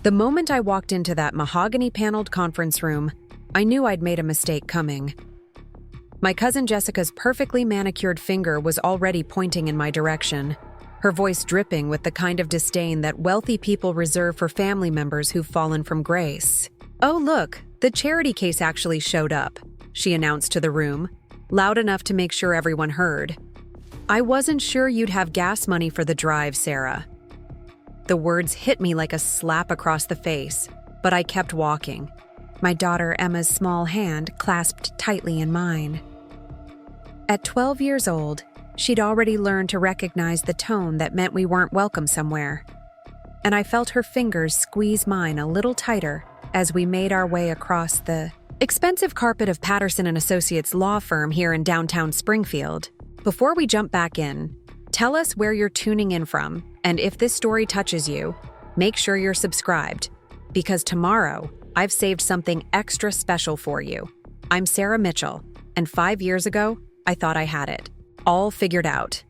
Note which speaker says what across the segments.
Speaker 1: The moment I walked into that mahogany-paneled conference room, I knew I'd made a mistake coming. My cousin Jessica's perfectly manicured finger was already pointing in my direction, her voice dripping with the kind of disdain that wealthy people reserve for family members who've fallen from grace. "Oh, look, the charity case actually showed up," she announced to the room, loud enough to make sure everyone heard. "I wasn't sure you'd have gas money for the drive, Sarah." The words hit me like a slap across the face, but I kept walking, my daughter Emma's small hand clasped tightly in mine. At 12 years old, she'd already learned to recognize the tone that meant we weren't welcome somewhere, and I felt her fingers squeeze mine a little tighter as we made our way across the expensive carpet of Patterson & Associates law firm here in downtown Springfield. Before we jump back in, tell us where you're tuning in from, and if this story touches you, make sure you're subscribed, because tomorrow, I've saved something extra special for you. I'm Sarah Mitchell, and 5 years ago, I thought I had it all figured out.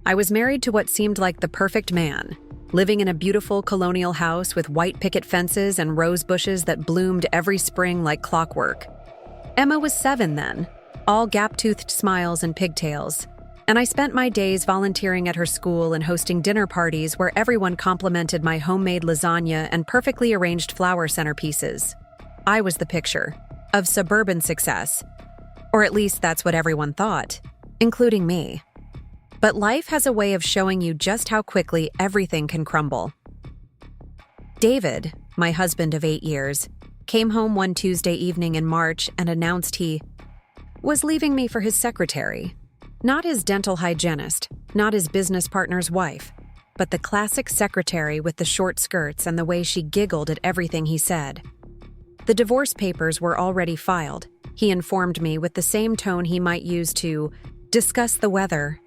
Speaker 1: I was married to what seemed like the perfect man, living in a beautiful colonial house with white picket fences and rose bushes that bloomed every spring like clockwork. Emma was 7 then, all gap-toothed smiles and pigtails, and I spent my days volunteering at her school and hosting dinner parties where everyone complimented my homemade lasagna and perfectly arranged flower centerpieces. I was the picture of suburban success, or at least that's what everyone thought, including me. But life has a way of showing you just how quickly everything can crumble. David, my husband of 8 years, came home one Tuesday evening in March and announced he was leaving me for his secretary. Not his dental hygienist, not his business partner's wife, but the classic secretary with the short skirts and the way she giggled at everything he said. The divorce papers were already filed, he informed me with the same tone he might use to discuss the weather.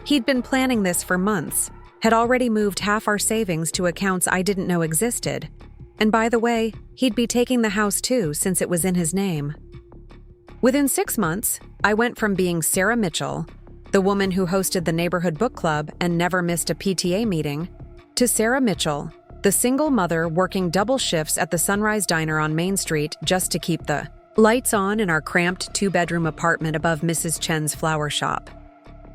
Speaker 1: He'd been planning this for months, had already moved half our savings to accounts I didn't know existed. And by the way, he'd be taking the house too since it was in his name. Within 6 months, I went from being Sarah Mitchell, the woman who hosted the neighborhood book club and never missed a PTA meeting, to Sarah Mitchell, the single mother working double shifts at the Sunrise Diner on Main Street just to keep the lights on in our cramped 2-bedroom apartment above Mrs. Chen's flower shop.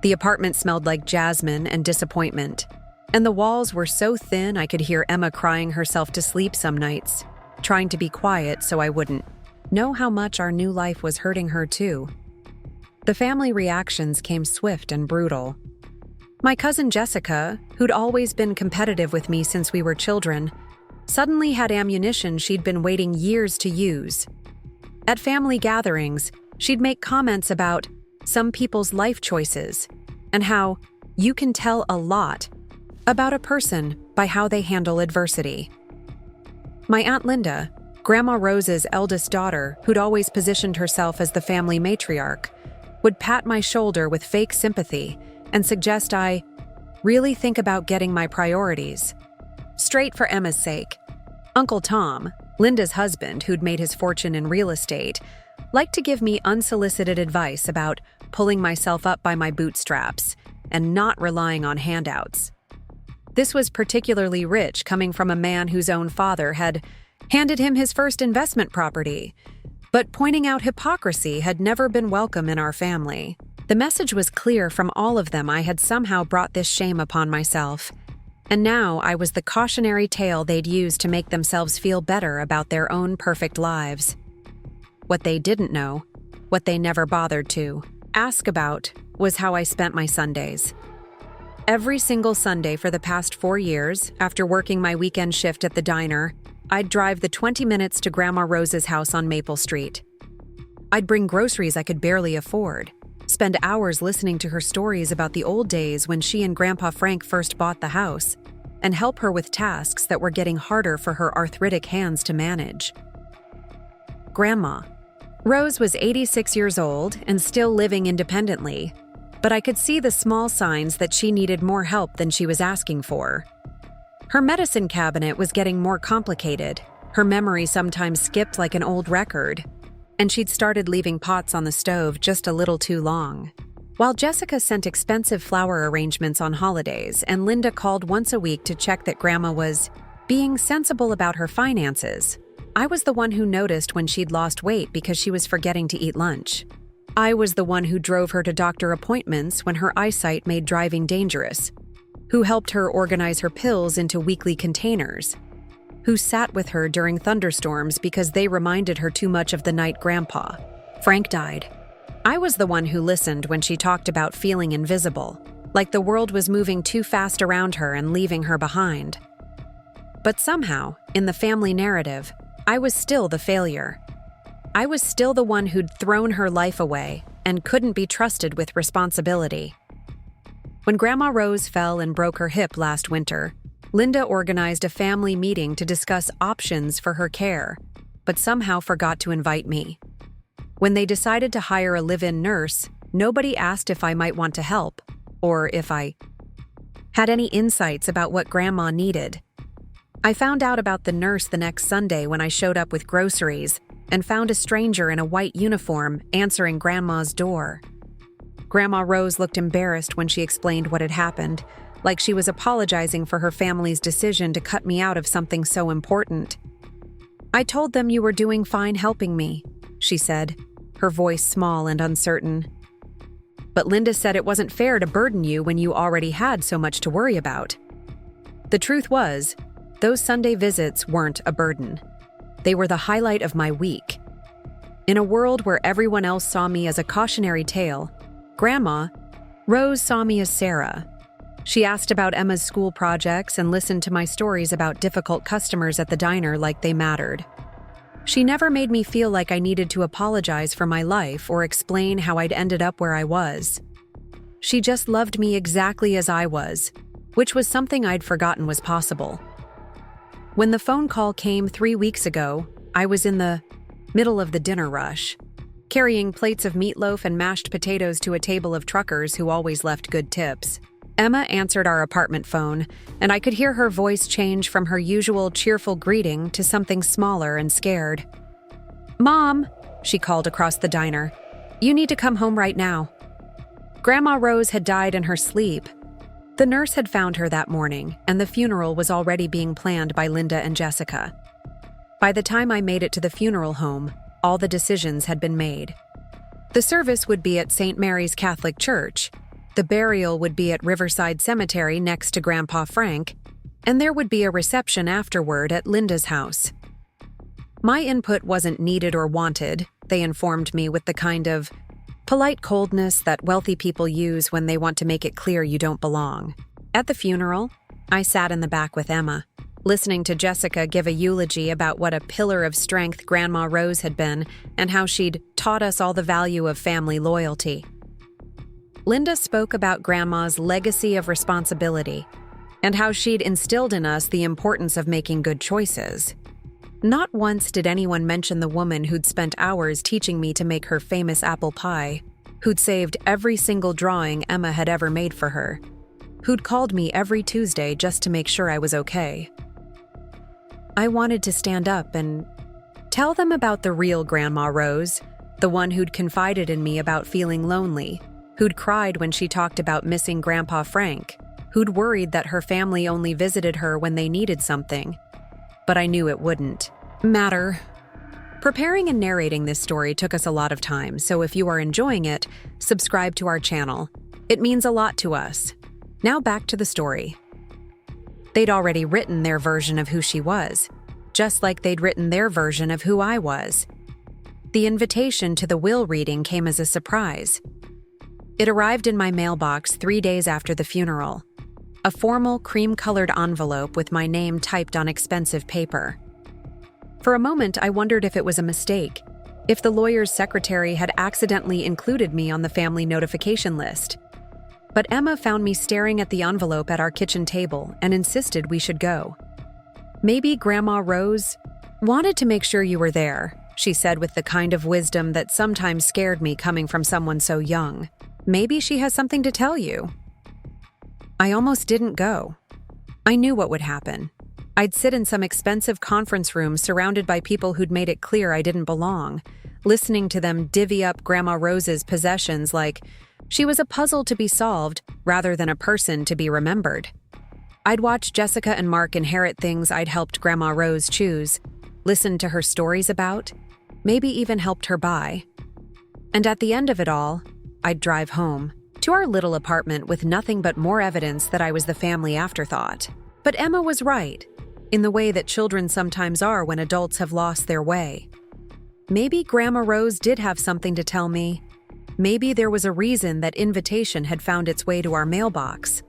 Speaker 1: The apartment smelled like jasmine and disappointment, and the walls were so thin I could hear Emma crying herself to sleep some nights, trying to be quiet so I wouldn't know how much our new life was hurting her too. The family reactions came swift and brutal. My cousin Jessica, who'd always been competitive with me since we were children, suddenly had ammunition she'd been waiting years to use. At family gatherings, she'd make comments about some people's life choices and how you can tell a lot about a person by how they handle adversity. My Aunt Linda, Grandma Rose's eldest daughter, who'd always positioned herself as the family matriarch, would pat my shoulder with fake sympathy and suggest I really think about getting my priorities straight for Emma's sake. Uncle Tom, Linda's husband, who'd made his fortune in real estate, liked to give me unsolicited advice about pulling myself up by my bootstraps and not relying on handouts. This was particularly rich coming from a man whose own father had handed him his first investment property, but pointing out hypocrisy had never been welcome in our family. The message was clear from all of them I had somehow brought this shame upon myself, and now I was the cautionary tale they'd use to make themselves feel better about their own perfect lives. What they didn't know, what they never bothered to ask about, was how I spent my Sundays. Every single Sunday for the past 4 years, after working my weekend shift at the diner, I'd drive the 20 minutes to Grandma Rose's house on Maple Street. I'd bring groceries I could barely afford, spend hours listening to her stories about the old days when she and Grandpa Frank first bought the house, and help her with tasks that were getting harder for her arthritic hands to manage. Grandma Rose was 86 years old and still living independently, but I could see the small signs that she needed more help than she was asking for. Her medicine cabinet was getting more complicated, her memory sometimes skipped like an old record, and she'd started leaving pots on the stove just a little too long. While Jessica sent expensive flower arrangements on holidays and Linda called once a week to check that Grandma was being sensible about her finances. I was the one who noticed when she'd lost weight because she was forgetting to eat lunch. I was the one who drove her to doctor appointments when her eyesight made driving dangerous, who helped her organize her pills into weekly containers, who sat with her during thunderstorms because they reminded her too much of the night Grandpa, Frank, died. I was the one who listened when she talked about feeling invisible, like the world was moving too fast around her and leaving her behind. But somehow, in the family narrative, I was still the failure. I was still the one who'd thrown her life away and couldn't be trusted with responsibility. When Grandma Rose fell and broke her hip last winter, Linda organized a family meeting to discuss options for her care, but somehow forgot to invite me. When they decided to hire a live-in nurse, nobody asked if I might want to help, or if I had any insights about what Grandma needed. I found out about the nurse the next Sunday when I showed up with groceries and found a stranger in a white uniform answering Grandma's door. Grandma Rose looked embarrassed when she explained what had happened, like she was apologizing for her family's decision to cut me out of something so important. "I told them you were doing fine helping me," she said, her voice small and uncertain. "But Linda said it wasn't fair to burden you when you already had so much to worry about." The truth was, those Sunday visits weren't a burden. They were the highlight of my week. In a world where everyone else saw me as a cautionary tale, Grandma Rose saw me as Sarah. She asked about Emma's school projects and listened to my stories about difficult customers at the diner like they mattered. She never made me feel like I needed to apologize for my life or explain how I'd ended up where I was. She just loved me exactly as I was, which was something I'd forgotten was possible. When the phone call came 3 weeks ago, I was in the middle of the dinner rush, carrying plates of meatloaf and mashed potatoes to a table of truckers who always left good tips. Emma answered our apartment phone, and I could hear her voice change from her usual cheerful greeting to something smaller and scared. "Mom," she called across the diner, "you need to come home right now." Grandma Rose had died in her sleep. The nurse had found her that morning, and the funeral was already being planned by Linda and Jessica. By the time I made it to the funeral home, all the decisions had been made. The service would be at St. Mary's Catholic Church, the burial would be at Riverside Cemetery next to Grandpa Frank, and there would be a reception afterward at Linda's house. My input wasn't needed or wanted, they informed me with the kind of polite coldness that wealthy people use when they want to make it clear you don't belong. At the funeral, I sat in the back with Emma, listening to Jessica give a eulogy about what a pillar of strength Grandma Rose had been and how she'd taught us all the value of family loyalty. Linda spoke about Grandma's legacy of responsibility and how she'd instilled in us the importance of making good choices. Not once did anyone mention the woman who'd spent hours teaching me to make her famous apple pie, who'd saved every single drawing Emma had ever made for her, who'd called me every Tuesday just to make sure I was okay. I wanted to stand up and tell them about the real Grandma Rose, the one who'd confided in me about feeling lonely, who'd cried when she talked about missing Grandpa Frank, who'd worried that her family only visited her when they needed something. But I knew it wouldn't matter. Preparing and narrating this story took us a lot of time, so if you are enjoying it, subscribe to our channel. It means a lot to us. Now back to the story. They'd already written their version of who she was, just like they'd written their version of who I was. The invitation to the will reading came as a surprise. It arrived in my mailbox 3 days after the funeral. A formal cream-colored envelope with my name typed on expensive paper. For a moment, I wondered if it was a mistake, if the lawyer's secretary had accidentally included me on the family notification list. But Emma found me staring at the envelope at our kitchen table and insisted we should go. "Maybe Grandma Rose wanted to make sure you were there," she said with the kind of wisdom that sometimes scared me coming from someone so young. "Maybe she has something to tell you." I almost didn't go. I knew what would happen. I'd sit in some expensive conference room surrounded by people who'd made it clear I didn't belong, listening to them divvy up Grandma Rose's possessions like she was a puzzle to be solved rather than a person to be remembered. I'd watch Jessica and Mark inherit things I'd helped Grandma Rose choose, listened to her stories about, maybe even helped her buy. And at the end of it all, I'd drive home, to our little apartment with nothing but more evidence that I was the family afterthought. But Emma was right, in the way that children sometimes are when adults have lost their way. Maybe Grandma Rose did have something to tell me. Maybe there was a reason that invitation had found its way to our mailbox.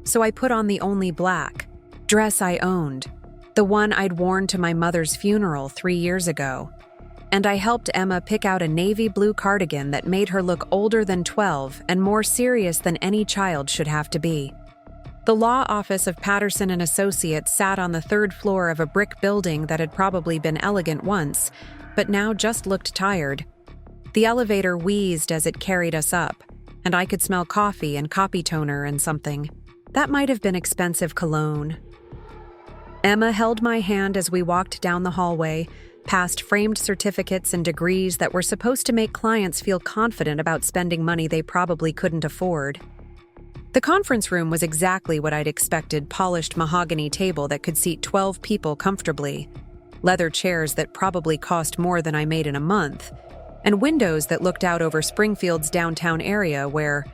Speaker 1: So I put on the only black dress I owned, the one I'd worn to my mother's funeral 3 years ago. And I helped Emma pick out a navy blue cardigan that made her look older than 12 and more serious than any child should have to be. The law office of Patterson and Associates sat on the 3rd floor of a brick building that had probably been elegant once, but now just looked tired. The elevator wheezed as it carried us up, and I could smell coffee and copy toner and something. That might have been expensive cologne. Emma held my hand as we walked down the hallway, past framed certificates and degrees that were supposed to make clients feel confident about spending money they probably couldn't afford. The conference room was exactly what I'd expected: polished mahogany table that could seat 12 people comfortably, leather chairs that probably cost more than I made in a month, and windows that looked out over Springfield's downtown area where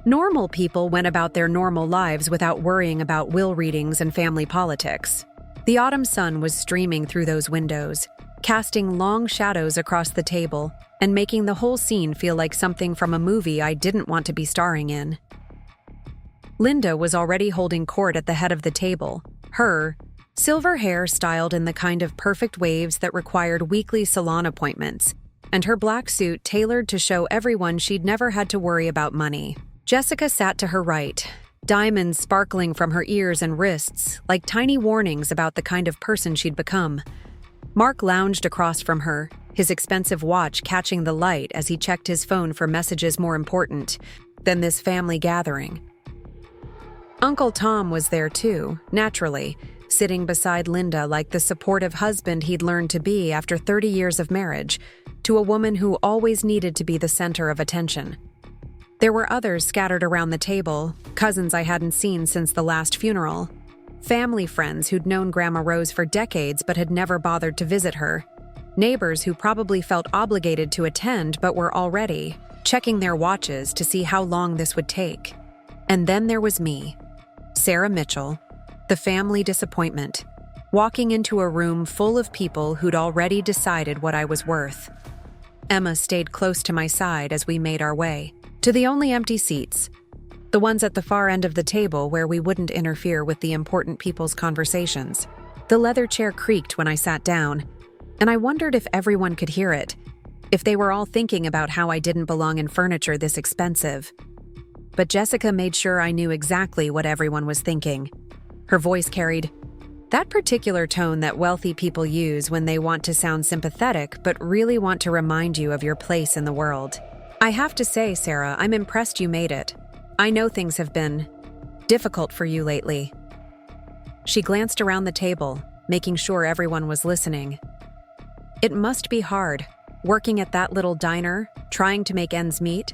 Speaker 1: normal people went about their normal lives without worrying about will readings and family politics. The autumn sun was streaming through those windows, casting long shadows across the table and making the whole scene feel like something from a movie I didn't want to be starring in. Linda was already holding court at the head of the table, her silver hair styled in the kind of perfect waves that required weekly salon appointments, and her black suit tailored to show everyone she'd never had to worry about money. Jessica sat to her right, diamonds sparkling from her ears and wrists like tiny warnings about the kind of person she'd become. Mark lounged across from her, his expensive watch catching the light as he checked his phone for messages more important than this family gathering. Uncle Tom was there too, naturally, sitting beside Linda like the supportive husband he'd learned to be after 30 years of marriage, to a woman who always needed to be the center of attention. There were others scattered around the table, cousins I hadn't seen since the last funeral, family friends who'd known Grandma Rose for decades but had never bothered to visit her, neighbors who probably felt obligated to attend but were already checking their watches to see how long this would take. And then there was me, Sarah Mitchell, the family disappointment, walking into a room full of people who'd already decided what I was worth. Emma stayed close to my side as we made our way to the only empty seats, the ones at the far end of the table where we wouldn't interfere with the important people's conversations. The leather chair creaked when I sat down, and I wondered if everyone could hear it, if they were all thinking about how I didn't belong in furniture this expensive. But Jessica made sure I knew exactly what everyone was thinking. Her voice carried that particular tone that wealthy people use when they want to sound sympathetic but really want to remind you of your place in the world. I have to say, Sarah, I'm impressed you made it. I know things have been difficult for you lately. She glanced around the table, making sure everyone was listening. It must be hard, working at that little diner, trying to make ends meet.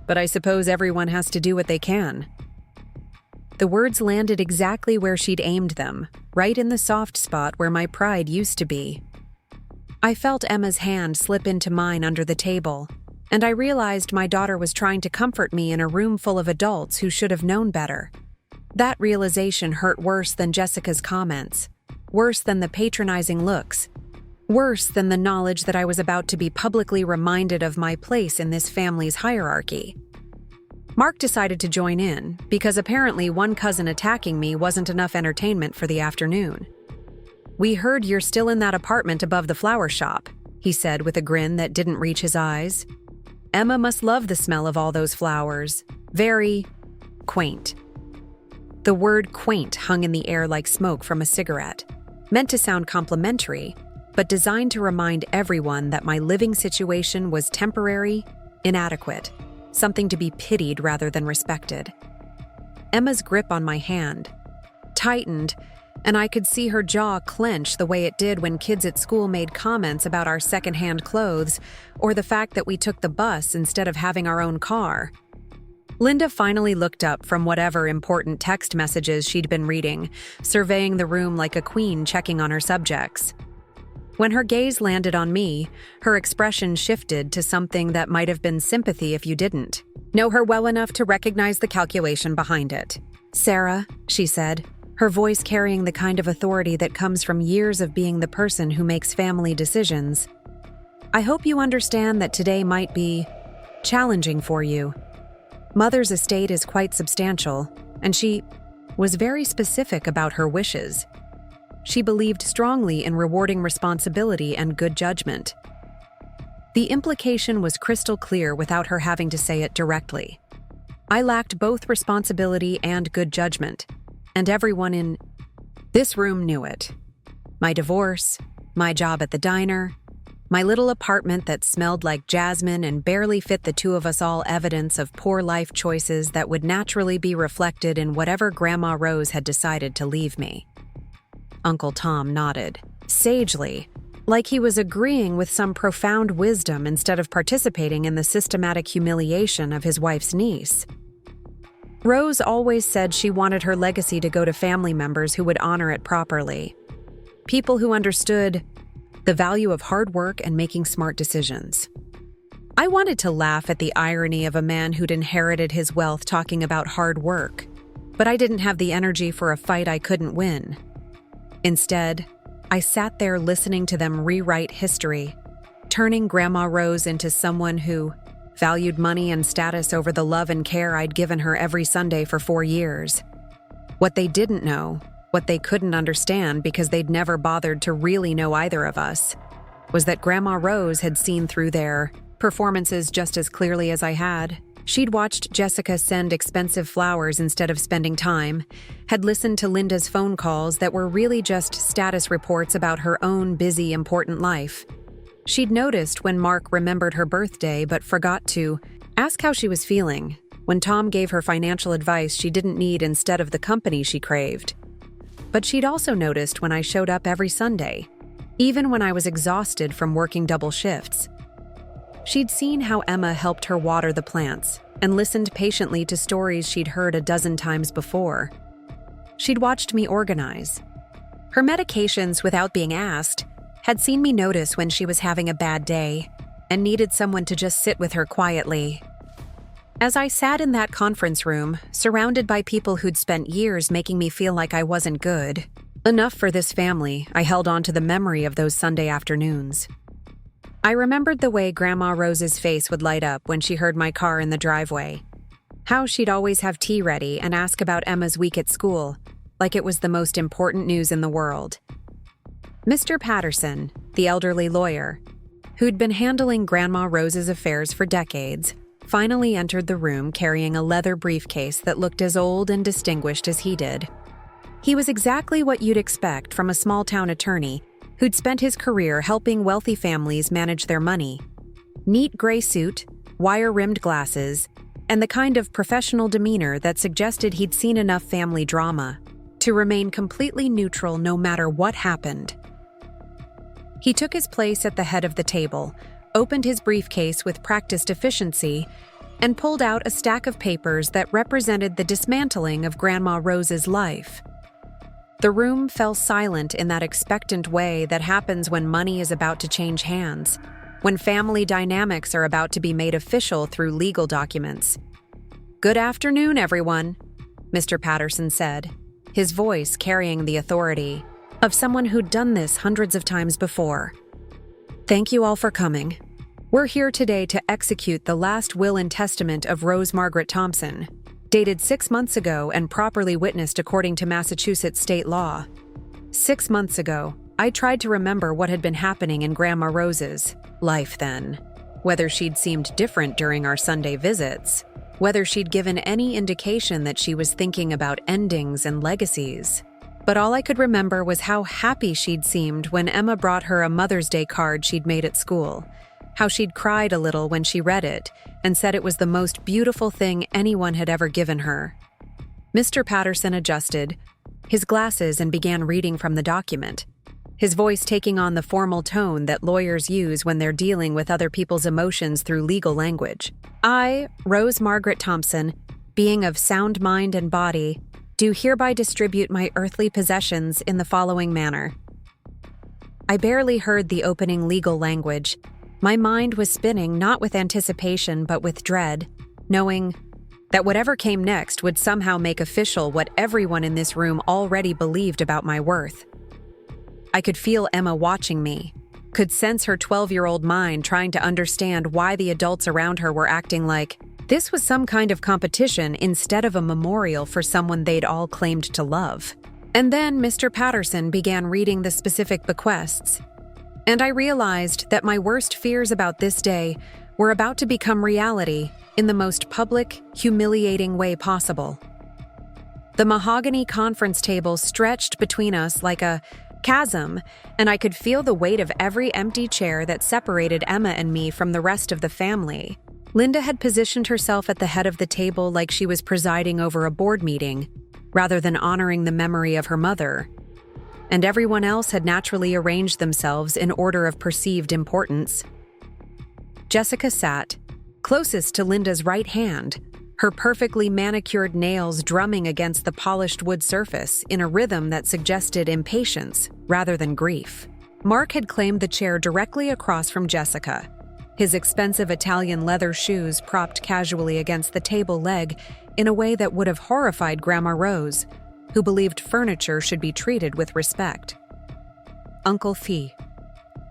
Speaker 1: But I suppose everyone has to do what they can. The words landed exactly where she'd aimed them, right in the soft spot where my pride used to be. I felt Emma's hand slip into mine under the table, and I realized my daughter was trying to comfort me in a room full of adults who should have known better. That realization hurt worse than Jessica's comments, worse than the patronizing looks, worse than the knowledge that I was about to be publicly reminded of my place in this family's hierarchy. Mark decided to join in, because apparently one cousin attacking me wasn't enough entertainment for the afternoon. "We heard you're still in that apartment above the flower shop," he said with a grin that didn't reach his eyes. "Emma must love the smell of all those flowers. Very quaint." The word quaint hung in the air like smoke from a cigarette, meant to sound complimentary, but designed to remind everyone that my living situation was temporary, inadequate, something to be pitied rather than respected. Emma's grip on my hand tightened, and I could see her jaw clench the way it did when kids at school made comments about our secondhand clothes or the fact that we took the bus instead of having our own car. Linda finally looked up from whatever important text messages she'd been reading, surveying the room like a queen checking on her subjects. When her gaze landed on me, her expression shifted to something that might have been sympathy if you didn't know her well enough to recognize the calculation behind it. "Sarah," she said, her voice carrying the kind of authority that comes from years of being the person who makes family decisions. "I hope you understand that today might be challenging for you. Mother's estate is quite substantial, and she was very specific about her wishes. She believed strongly in rewarding responsibility and good judgment." The implication was crystal clear without her having to say it directly. I lacked both responsibility and good judgment, and everyone in this room knew it. My divorce, my job at the diner, my little apartment that smelled like jasmine and barely fit the two of us, all evidence of poor life choices that would naturally be reflected in whatever Grandma Rose had decided to leave me. Uncle Tom nodded, sagely, like he was agreeing with some profound wisdom instead of participating in the systematic humiliation of his wife's niece. Rose always said she wanted her legacy to go to family members who would honor it properly. People who understood the value of hard work and making smart decisions. I wanted to laugh at the irony of a man who'd inherited his wealth talking about hard work, but I didn't have the energy for a fight I couldn't win. Instead, I sat there listening to them rewrite history, turning Grandma Rose into someone who valued money and status over the love and care I'd given her every Sunday for 4 years. What they didn't know, what they couldn't understand because they'd never bothered to really know either of us, was that Grandma Rose had seen through their performances just as clearly as I had. She'd watched Jessica send expensive flowers instead of spending time, had listened to Linda's phone calls that were really just status reports about her own busy, important life. She'd noticed when Mark remembered her birthday but forgot to ask how she was feeling, when Tom gave her financial advice she didn't need instead of the company she craved. But she'd also noticed when I showed up every Sunday, even when I was exhausted from working double shifts. She'd seen how Emma helped her water the plants and listened patiently to stories she'd heard a dozen times before. She'd watched me organize. Her medications, without being asked, had seen me notice when she was having a bad day and needed someone to just sit with her quietly. As I sat in that conference room, surrounded by people who'd spent years making me feel like I wasn't good enough for this family, I held on to the memory of those Sunday afternoons. I remembered the way Grandma Rose's face would light up when she heard my car in the driveway. How she'd always have tea ready and ask about Emma's week at school, like it was the most important news in the world. Mr. Patterson, the elderly lawyer, who'd been handling Grandma Rose's affairs for decades, finally entered the room carrying a leather briefcase that looked as old and distinguished as he did. He was exactly what you'd expect from a small-town attorney who'd spent his career helping wealthy families manage their money. Neat gray suit, wire-rimmed glasses, and the kind of professional demeanor that suggested he'd seen enough family drama to remain completely neutral no matter what happened. He took his place at the head of the table, opened his briefcase with practiced efficiency, and pulled out a stack of papers that represented the dismantling of Grandma Rose's life. The room fell silent in that expectant way that happens when money is about to change hands, when family dynamics are about to be made official through legal documents. "Good afternoon, everyone," Mr. Patterson said, his voice carrying the authority of someone who'd done this hundreds of times before. "Thank you all for coming. We're here today to execute the last will and testament of Rose Margaret Thompson, dated 6 months ago and properly witnessed according to Massachusetts state law. 6 months ago, I tried to remember what had been happening in Grandma Rose's life then, whether she'd seemed different during our Sunday visits, whether she'd given any indication that she was thinking about endings and legacies. But all I could remember was how happy she'd seemed when Emma brought her a Mother's Day card she'd made at school, how she'd cried a little when she read it and said it was the most beautiful thing anyone had ever given her." Mr. Patterson adjusted his glasses and began reading from the document, his voice taking on the formal tone that lawyers use when they're dealing with other people's emotions through legal language. "I, Rose Margaret Thompson, being of sound mind and body, do hereby distribute my earthly possessions in the following manner. I barely heard the opening legal language. My mind was spinning not with anticipation but with dread, knowing that whatever came next would somehow make official what everyone in this room already believed about my worth. I could feel Emma watching me, could sense her 12-year-old mind trying to understand why the adults around her were acting like this was some kind of competition instead of a memorial for someone they'd all claimed to love. And then Mr. Patterson began reading the specific bequests, and I realized that my worst fears about this day were about to become reality in the most public, humiliating way possible. The mahogany conference table stretched between us like a chasm, and I could feel the weight of every empty chair that separated Emma and me from the rest of the family. Linda had positioned herself at the head of the table like she was presiding over a board meeting, rather than honoring the memory of her mother. And everyone else had naturally arranged themselves in order of perceived importance. Jessica sat closest to Linda's right hand, her perfectly manicured nails drumming against the polished wood surface in a rhythm that suggested impatience rather than grief. Mark had claimed the chair directly across from Jessica, his expensive Italian leather shoes propped casually against the table leg in a way that would have horrified Grandma Rose, who believed furniture should be treated with respect. Uncle Fee.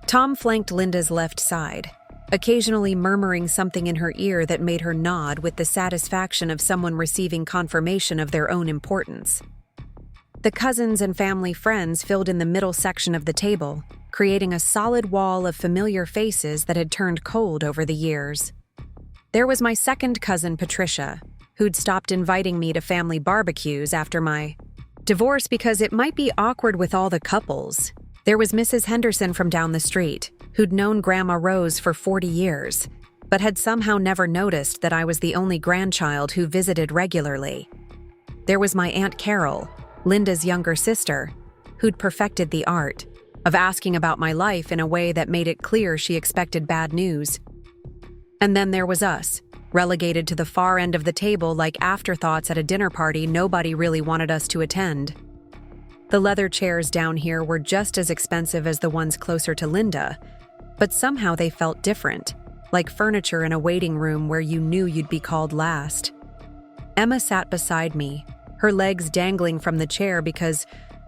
Speaker 1: Tom flanked Linda's left side, occasionally murmuring something in her ear that made her nod with the satisfaction of someone receiving confirmation of their own importance. The cousins and family friends filled in the middle section of the table, creating a solid wall of familiar faces that had turned cold over the years. There was my second cousin, Patricia, who'd stopped inviting me to family barbecues after my divorce because it might be awkward with all the couples. There was Mrs. Henderson from down the street, who'd known Grandma Rose for 40 years, but had somehow never noticed that I was the only grandchild who visited regularly. There was my Aunt Carol, Linda's younger sister, who'd perfected the art of asking about my life in a way that made it clear she expected bad news. And then there was us, relegated to the far end of the table like afterthoughts at a dinner party nobody really wanted us to attend. The leather chairs down here were just as expensive as the ones closer to Linda, but somehow they felt different, like furniture in a waiting room where you knew you'd be called last. Emma sat beside me, her legs dangling from the chair because,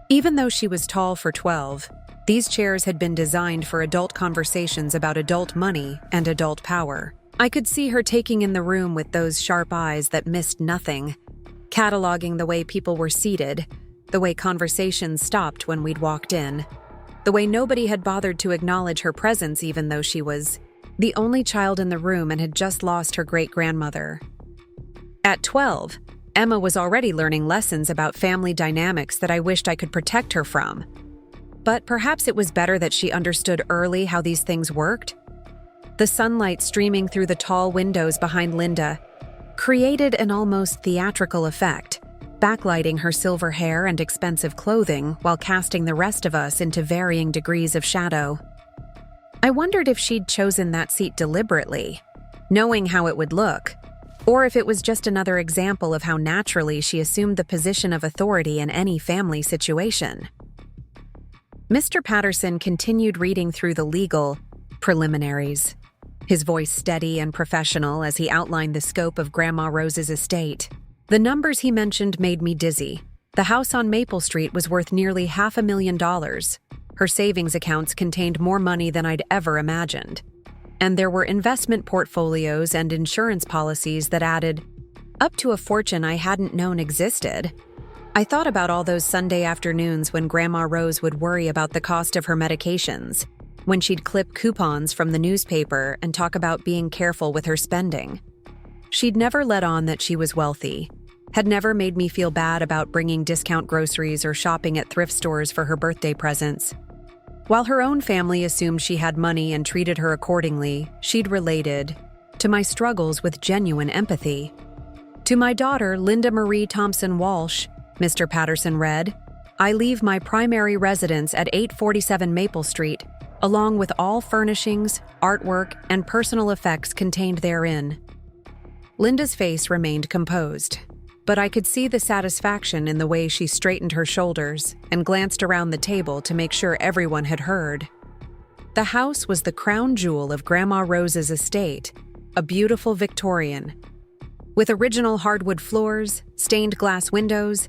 Speaker 1: even though she was tall for 12, these chairs had been designed for adult conversations about adult money and adult power. I could see her taking in the room with those sharp eyes that missed nothing, cataloging the way people were seated, the way conversations stopped when we'd walked in, the way nobody had bothered to acknowledge her presence even though she was the only child in the room and had just lost her great-grandmother. At 12, Emma was already learning lessons about family dynamics that I wished I could protect her from. But perhaps it was better that she understood early how these things worked. The sunlight streaming through the tall windows behind Linda created an almost theatrical effect, backlighting her silver hair and expensive clothing while casting the rest of us into varying degrees of shadow. I wondered if she'd chosen that seat deliberately, knowing how it would look, or if it was just another example of how naturally she assumed the position of authority in any family situation. Mr. Patterson continued reading through the legal preliminaries, his voice steady and professional as he outlined the scope of Grandma Rose's estate. The numbers he mentioned made me dizzy. The house on Maple Street was worth nearly $500,000. Her savings accounts contained more money than I'd ever imagined. And there were investment portfolios and insurance policies that added up to a fortune I hadn't known existed. I thought about all those Sunday afternoons when Grandma Rose would worry about the cost of her medications, when she'd clip coupons from the newspaper and talk about being careful with her spending. She'd never let on that she was wealthy, had never made me feel bad about bringing discount groceries or shopping at thrift stores for her birthday presents. While her own family assumed she had money and treated her accordingly, she'd related to my struggles with genuine empathy. To my daughter, Linda Marie Thompson Walsh, Mr. Patterson read, I leave my primary residence at 847 Maple Street, along with all furnishings, artwork, and personal effects contained therein. Linda's face remained composed, but I could see the satisfaction in the way she straightened her shoulders and glanced around the table to make sure everyone had heard. The house was the crown jewel of Grandma Rose's estate, a beautiful Victorian, with original hardwood floors, stained glass windows,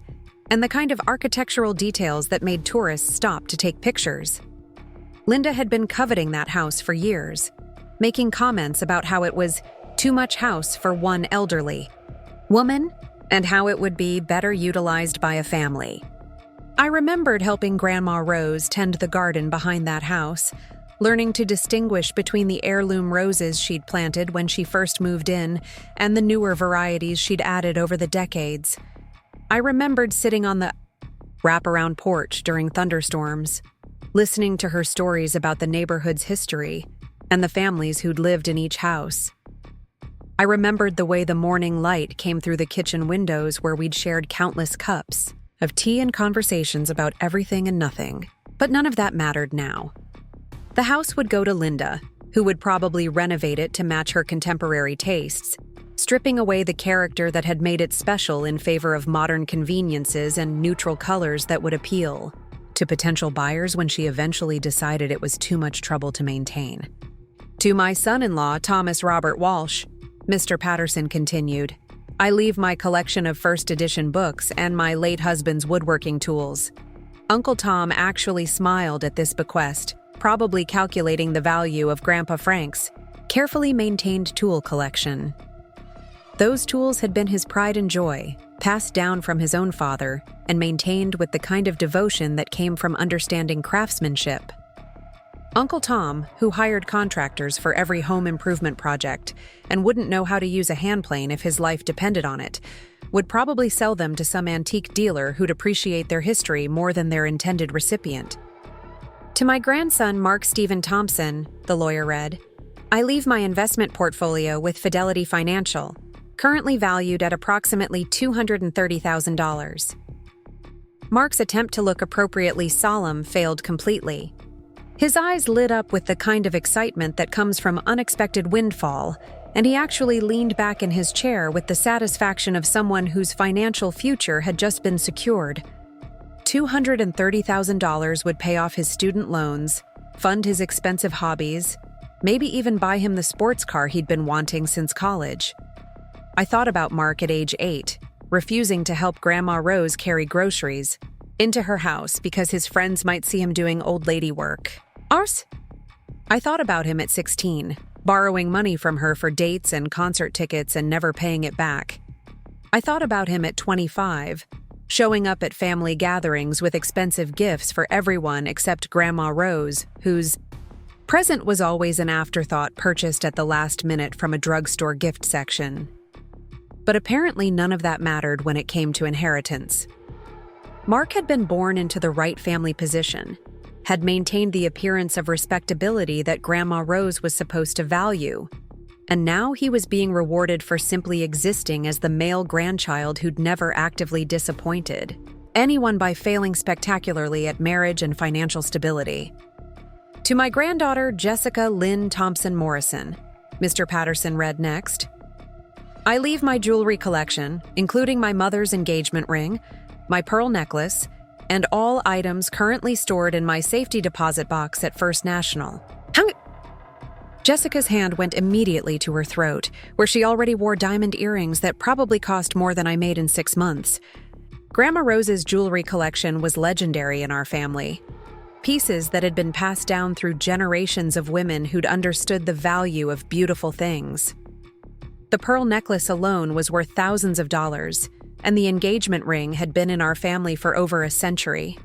Speaker 1: and the kind of architectural details that made tourists stop to take pictures. Linda had been coveting that house for years, making comments about how it was too much house for one elderly woman and how it would be better utilized by a family. I remembered helping Grandma Rose tend the garden behind that house, learning to distinguish between the heirloom roses she'd planted when she first moved in and the newer varieties she'd added over the decades. I remembered sitting on the wraparound porch during thunderstorms, listening to her stories about the neighborhood's history and the families who'd lived in each house. I remembered the way the morning light came through the kitchen windows where we'd shared countless cups of tea and conversations about everything and nothing, but none of that mattered now. The house would go to Linda, who would probably renovate it to match her contemporary tastes, stripping away the character that had made it special in favor of modern conveniences and neutral colors that would appeal to potential buyers when she eventually decided it was too much trouble to maintain. To my son-in-law, Thomas Robert Walsh, Mr. Patterson continued, I leave my collection of first edition books and my late husband's woodworking tools. Uncle Tom actually smiled at this bequest, probably calculating the value of Grandpa Frank's carefully maintained tool collection. Those tools had been his pride and joy, passed down from his own father and maintained with the kind of devotion that came from understanding craftsmanship. Uncle Tom, who hired contractors for every home improvement project and wouldn't know how to use a hand plane if his life depended on it, would probably sell them to some antique dealer who'd appreciate their history more than their intended recipient. To my grandson, Mark Stephen Thompson, the lawyer read, I leave my investment portfolio with Fidelity Financial, currently valued at approximately $230,000. Mark's attempt to look appropriately solemn failed completely. His eyes lit up with the kind of excitement that comes from unexpected windfall, and he actually leaned back in his chair with the satisfaction of someone whose financial future had just been secured. $230,000 would pay off his student loans, fund his expensive hobbies, maybe even buy him the sports car he'd been wanting since college. I thought about Mark at age 8, refusing to help Grandma Rose carry groceries into her house because his friends might see him doing old lady work. I thought about him at 16, borrowing money from her for dates and concert tickets and never paying it back. I thought about him at 25, showing up at family gatherings with expensive gifts for everyone except Grandma Rose, whose present was always an afterthought purchased at the last minute from a drugstore gift section. But apparently none of that mattered when it came to inheritance. Mark had been born into the right family position, had maintained the appearance of respectability that Grandma Rose was supposed to value, and now he was being rewarded for simply existing as the male grandchild who'd never actively disappointed anyone by failing spectacularly at marriage and financial stability. To my granddaughter, Jessica Lynn Thompson Morrison, Mr. Patterson read next, I leave my jewelry collection, including my mother's engagement ring, my pearl necklace, and all items currently stored in my safety deposit box at First National. Jessica's hand went immediately to her throat, where she already wore diamond earrings that probably cost more than I made in 6 months. Grandma Rose's jewelry collection was legendary in our family. Pieces that had been passed down through generations of women who'd understood the value of beautiful things. The pearl necklace alone was worth thousands of dollars, and the engagement ring had been in our family for over a century.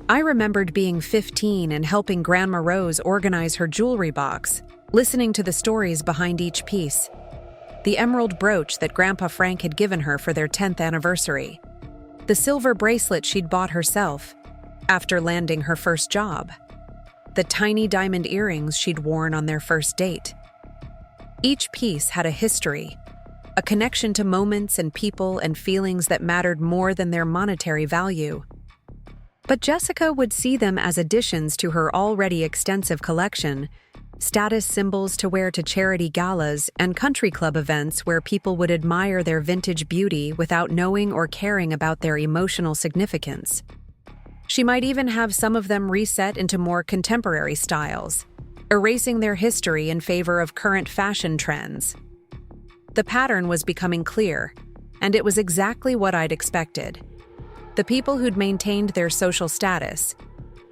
Speaker 1: I remembered being 15 and helping Grandma Rose organize her jewelry box, listening to the stories behind each piece. The emerald brooch that Grandpa Frank had given her for their 10th anniversary. The silver bracelet she'd bought herself after landing her first job. The tiny diamond earrings she'd worn on their first date. Each piece had a history, a connection to moments and people and feelings that mattered more than their monetary value. But Jessica would see them as additions to her already extensive collection, status symbols to wear to charity galas and country club events where people would admire their vintage beauty without knowing or caring about their emotional significance. She might even have some of them reset into more contemporary styles, erasing their history in favor of current fashion trends. The pattern was becoming clear, and it was exactly what I'd expected. The people who'd maintained their social status,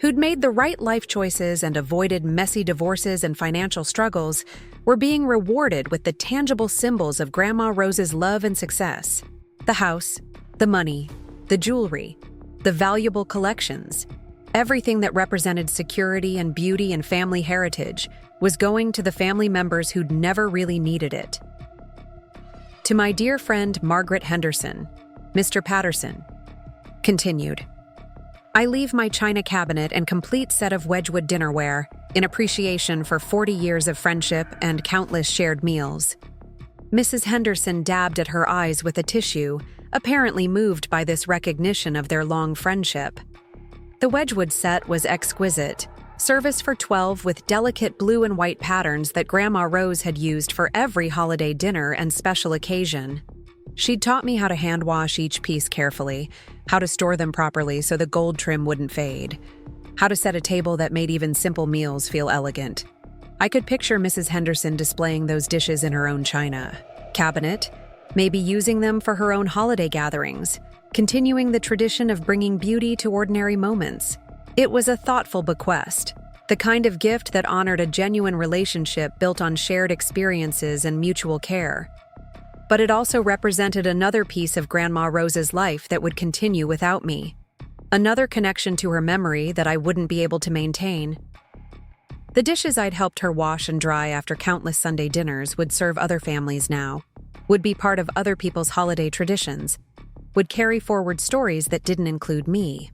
Speaker 1: who'd made the right life choices and avoided messy divorces and financial struggles, were being rewarded with the tangible symbols of Grandma Rose's love and success. The house, the money, the jewelry, the valuable collections, everything that represented security and beauty and family heritage was going to the family members who'd never really needed it. To my dear friend Margaret Henderson, Mr. Patterson continued, I leave my china cabinet and complete set of Wedgwood dinnerware in appreciation for 40 years of friendship and countless shared meals. Mrs. Henderson dabbed at her eyes with a tissue, apparently moved by this recognition of their long friendship. The Wedgwood set was exquisite, service for 12 with delicate blue and white patterns that Grandma Rose had used for every holiday dinner and special occasion. She'd taught me how to hand wash each piece carefully, how to store them properly so the gold trim wouldn't fade, how to set a table that made even simple meals feel elegant. I could picture Mrs. Henderson displaying those dishes in her own china cabinet, maybe using them for her own holiday gatherings, continuing the tradition of bringing beauty to ordinary moments. It was a thoughtful bequest, the kind of gift that honored a genuine relationship built on shared experiences and mutual care. But it also represented another piece of Grandma Rose's life that would continue without me, another connection to her memory that I wouldn't be able to maintain. The dishes I'd helped her wash and dry after countless Sunday dinners would serve other families now, would be part of other people's holiday traditions, would carry forward stories that didn't include me.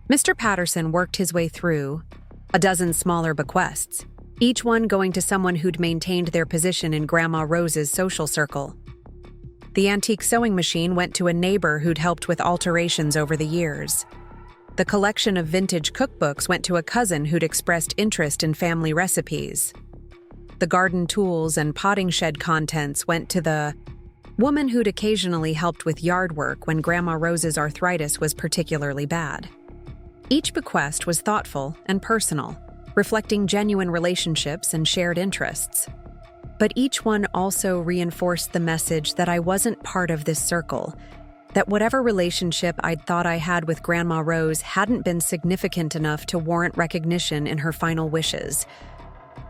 Speaker 1: Mr. Patterson worked his way through a dozen smaller bequests, each one going to someone who'd maintained their position in Grandma Rose's social circle. The antique sewing machine went to a neighbor who'd helped with alterations over the years. The collection of vintage cookbooks went to a cousin who'd expressed interest in family recipes. The garden tools and potting shed contents went to the woman who'd occasionally helped with yard work when Grandma Rose's arthritis was particularly bad. Each bequest was thoughtful and personal, reflecting genuine relationships and shared interests. But each one also reinforced the message that I wasn't part of this circle, that whatever relationship I'd thought I had with Grandma Rose hadn't been significant enough to warrant recognition in her final wishes.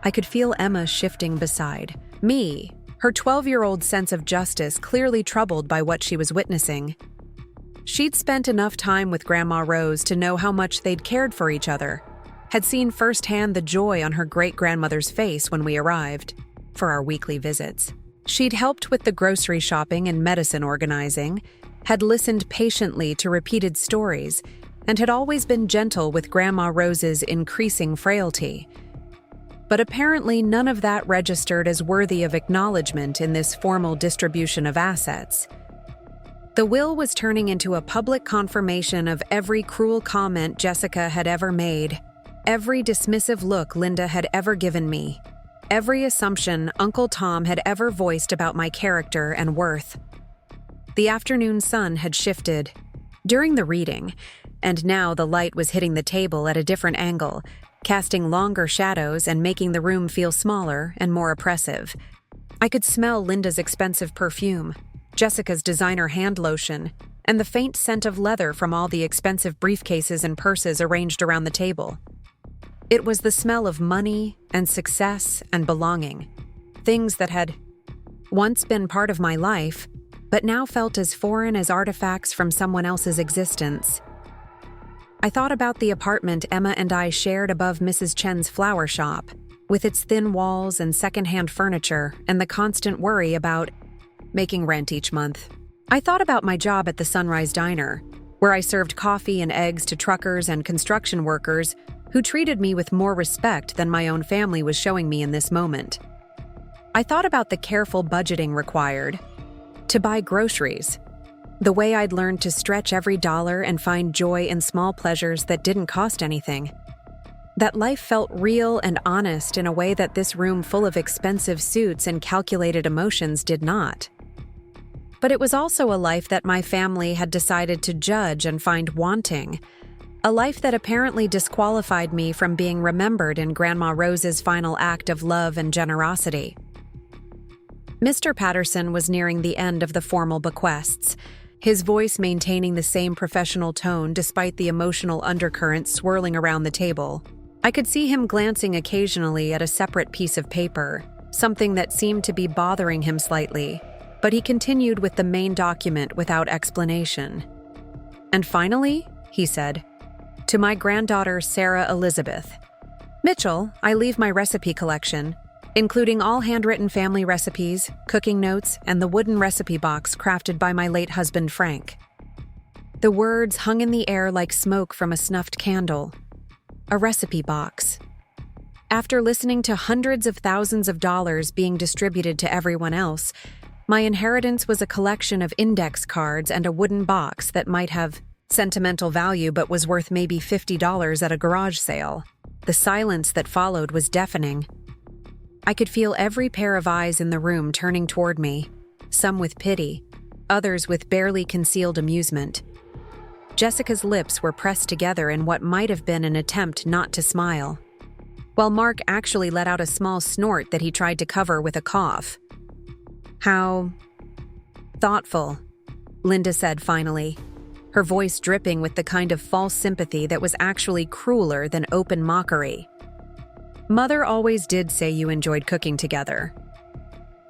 Speaker 1: I could feel Emma shifting beside me, her 12-year-old sense of justice clearly troubled by what she was witnessing. She'd spent enough time with Grandma Rose to know how much they'd cared for each other, had seen firsthand the joy on her great-grandmother's face when we arrived for our weekly visits. She'd helped with the grocery shopping and medicine organizing, had listened patiently to repeated stories, and had always been gentle with Grandma Rose's increasing frailty. But apparently none of that registered as worthy of acknowledgement in this formal distribution of assets. The will was turning into a public confirmation of every cruel comment Jessica had ever made, every dismissive look Linda had ever given me, every assumption Uncle Tom had ever voiced about my character and worth. The afternoon sun had shifted during the reading, and now the light was hitting the table at a different angle, casting longer shadows and making the room feel smaller and more oppressive. I could smell Linda's expensive perfume, Jessica's designer hand lotion, and the faint scent of leather from all the expensive briefcases and purses arranged around the table. It was the smell of money and success and belonging, things that had once been part of my life, but now felt as foreign as artifacts from someone else's existence. I thought about the apartment Emma and I shared above Mrs. Chen's flower shop, with its thin walls and secondhand furniture and the constant worry about making rent each month. I thought about my job at the Sunrise Diner, where I served coffee and eggs to truckers and construction workers who treated me with more respect than my own family was showing me in this moment. I thought about the careful budgeting required to buy groceries, the way I'd learned to stretch every dollar and find joy in small pleasures that didn't cost anything. That life felt real and honest in a way that this room full of expensive suits and calculated emotions did not. But it was also a life that my family had decided to judge and find wanting, a life that apparently disqualified me from being remembered in Grandma Rose's final act of love and generosity. Mr. Patterson was nearing the end of the formal bequests, his voice maintaining the same professional tone despite the emotional undercurrents swirling around the table. I could see him glancing occasionally at a separate piece of paper, something that seemed to be bothering him slightly, but he continued with the main document without explanation. "And finally," he said, "to my granddaughter Sarah Elizabeth. Mitchell, I leave my recipe collection, including all handwritten family recipes, cooking notes, and the wooden recipe box crafted by my late husband Frank." The words hung in the air like smoke from a snuffed candle. A recipe box. After listening to hundreds of thousands of dollars being distributed to everyone else, my inheritance was a collection of index cards and a wooden box that might have sentimental value but was worth maybe $50 at a garage sale. The silence that followed was deafening. I could feel every pair of eyes in the room turning toward me, some with pity, others with barely concealed amusement. Jessica's lips were pressed together in what might have been an attempt not to smile, while Mark actually let out a small snort that he tried to cover with a cough. "How thoughtful," Linda said finally, her voice dripping with the kind of false sympathy that was actually crueler than open mockery. "Mother always did say you enjoyed cooking together."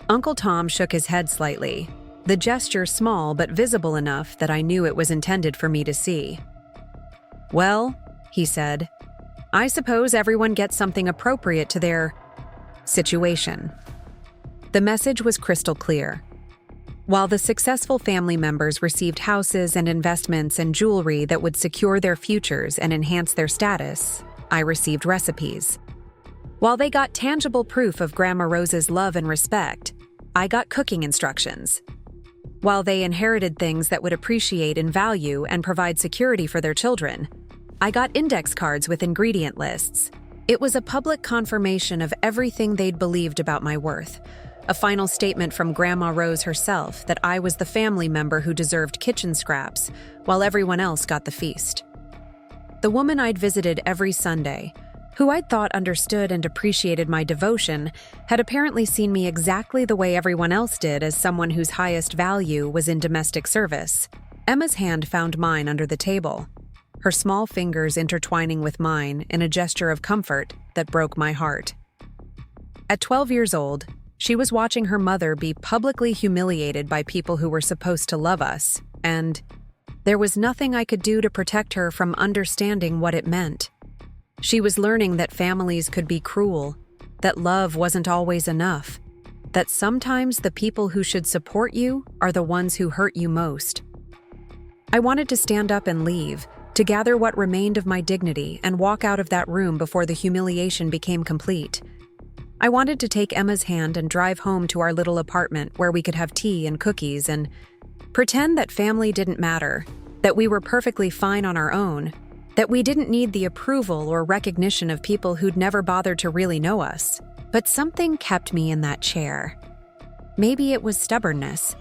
Speaker 1: Uncle Tom shook his head slightly, the gesture small but visible enough that I knew it was intended for me to see. "Well," he said, "I suppose everyone gets something appropriate to their situation." The message was crystal clear. While the successful family members received houses and investments and jewelry that would secure their futures and enhance their status, I received recipes. While they got tangible proof of Grandma Rose's love and respect, I got cooking instructions. While they inherited things that would appreciate in value and provide security for their children, I got index cards with ingredient lists. It was a public confirmation of everything they'd believed about my worth, a final statement from Grandma Rose herself that I was the family member who deserved kitchen scraps, while everyone else got the feast. The woman I'd visited every Sunday, who I'd thought understood and appreciated my devotion, had apparently seen me exactly the way everyone else did as someone whose highest value was in domestic service. Emma's hand found mine under the table, her small fingers intertwining with mine in a gesture of comfort that broke my heart. At 12 years old, she was watching her mother be publicly humiliated by people who were supposed to love us, and there was nothing I could do to protect her from understanding what it meant. She was learning that families could be cruel, that love wasn't always enough, that sometimes the people who should support you are the ones who hurt you most. I wanted to stand up and leave, to gather what remained of my dignity and walk out of that room before the humiliation became complete. I wanted to take Emma's hand and drive home to our little apartment where we could have tea and cookies and pretend that family didn't matter, that we were perfectly fine on our own, that we didn't need the approval or recognition of people who'd never bothered to really know us. But something kept me in that chair. Maybe it was stubbornness,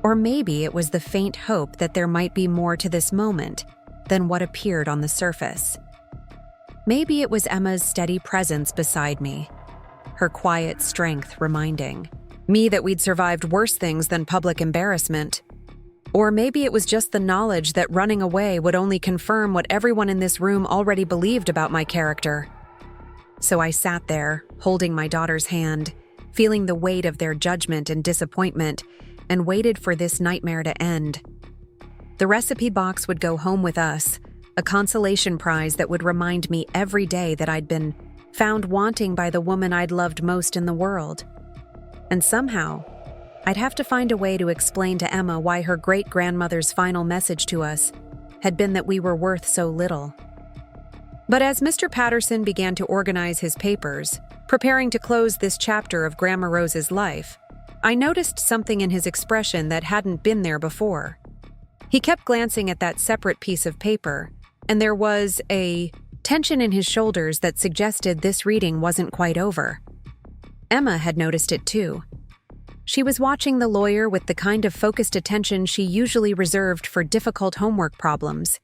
Speaker 1: or maybe it was the faint hope that there might be more to this moment than what appeared on the surface. Maybe it was Emma's steady presence beside me, her quiet strength reminding me that we'd survived worse things than public embarrassment. Or maybe it was just the knowledge that running away would only confirm what everyone in this room already believed about my character. So I sat there, holding my daughter's hand, feeling the weight of their judgment and disappointment, and waited for this nightmare to end. The recipe box would go home with us, a consolation prize that would remind me every day that I'd been found wanting by the woman I'd loved most in the world. And somehow, I'd have to find a way to explain to Emma why her great-grandmother's final message to us had been that we were worth so little. But as Mr. Patterson began to organize his papers, preparing to close this chapter of Grandma Rose's life, I noticed something in his expression that hadn't been there before. He kept glancing at that separate piece of paper, and there was a tension in his shoulders that suggested this reading wasn't quite over. Emma had noticed it too. She was watching the lawyer with the kind of focused attention she usually reserved for difficult homework problems,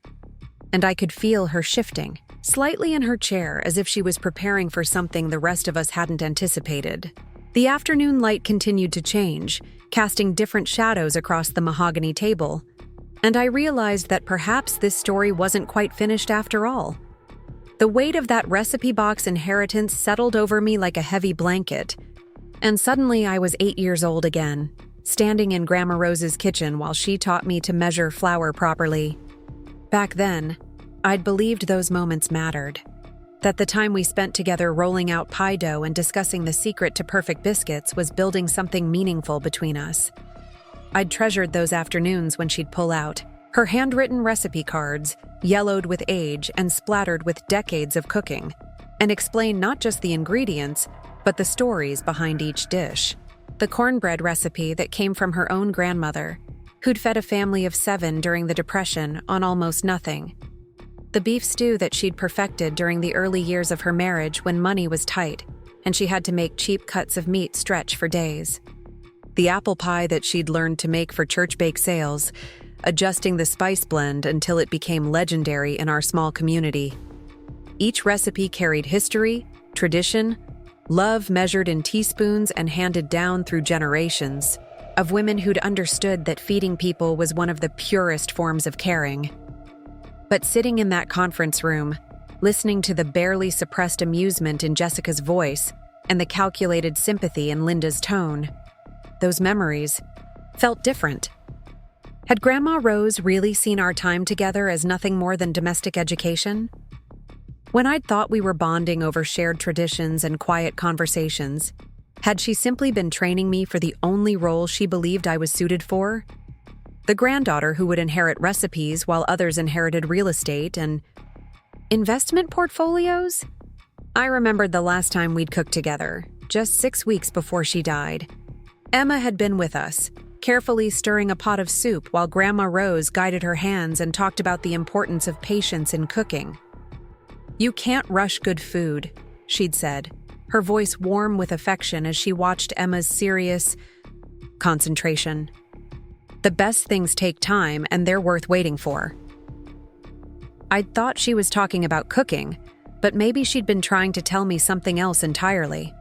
Speaker 1: and I could feel her shifting, slightly in her chair as if she was preparing for something the rest of us hadn't anticipated. The afternoon light continued to change, casting different shadows across the mahogany table, and I realized that perhaps this story wasn't quite finished after all. The weight of that recipe box inheritance settled over me like a heavy blanket, and suddenly I was 8 years old again, standing in Grandma Rose's kitchen while she taught me to measure flour properly. Back then, I'd believed those moments mattered, that the time we spent together rolling out pie dough and discussing the secret to perfect biscuits was building something meaningful between us. I'd treasured those afternoons when she'd pull out her handwritten recipe cards, yellowed with age and splattered with decades of cooking, and explain not just the ingredients, but the stories behind each dish. The cornbread recipe that came from her own grandmother, who'd fed a family of 7 during the Depression on almost nothing. The beef stew that she'd perfected during the early years of her marriage when money was tight, and she had to make cheap cuts of meat stretch for days. The apple pie that she'd learned to make for church bake sales, adjusting the spice blend until it became legendary in our small community. Each recipe carried history, tradition, love measured in teaspoons and handed down through generations, of women who'd understood that feeding people was one of the purest forms of caring. But sitting in that conference room, listening to the barely suppressed amusement in Jessica's voice and the calculated sympathy in Linda's tone, those memories felt different. Had Grandma Rose really seen our time together as nothing more than domestic education? When I'd thought we were bonding over shared traditions and quiet conversations, had she simply been training me for the only role she believed I was suited for? The granddaughter who would inherit recipes while others inherited real estate and investment portfolios? I remembered the last time we'd cooked together, just 6 weeks before she died. Emma had been with us, carefully stirring a pot of soup while Grandma Rose guided her hands and talked about the importance of patience in cooking. "You can't rush good food," she'd said, her voice warm with affection as she watched Emma's serious concentration. "The best things take time, and they're worth waiting for." I'd thought she was talking about cooking, but maybe she'd been trying to tell me something else entirely.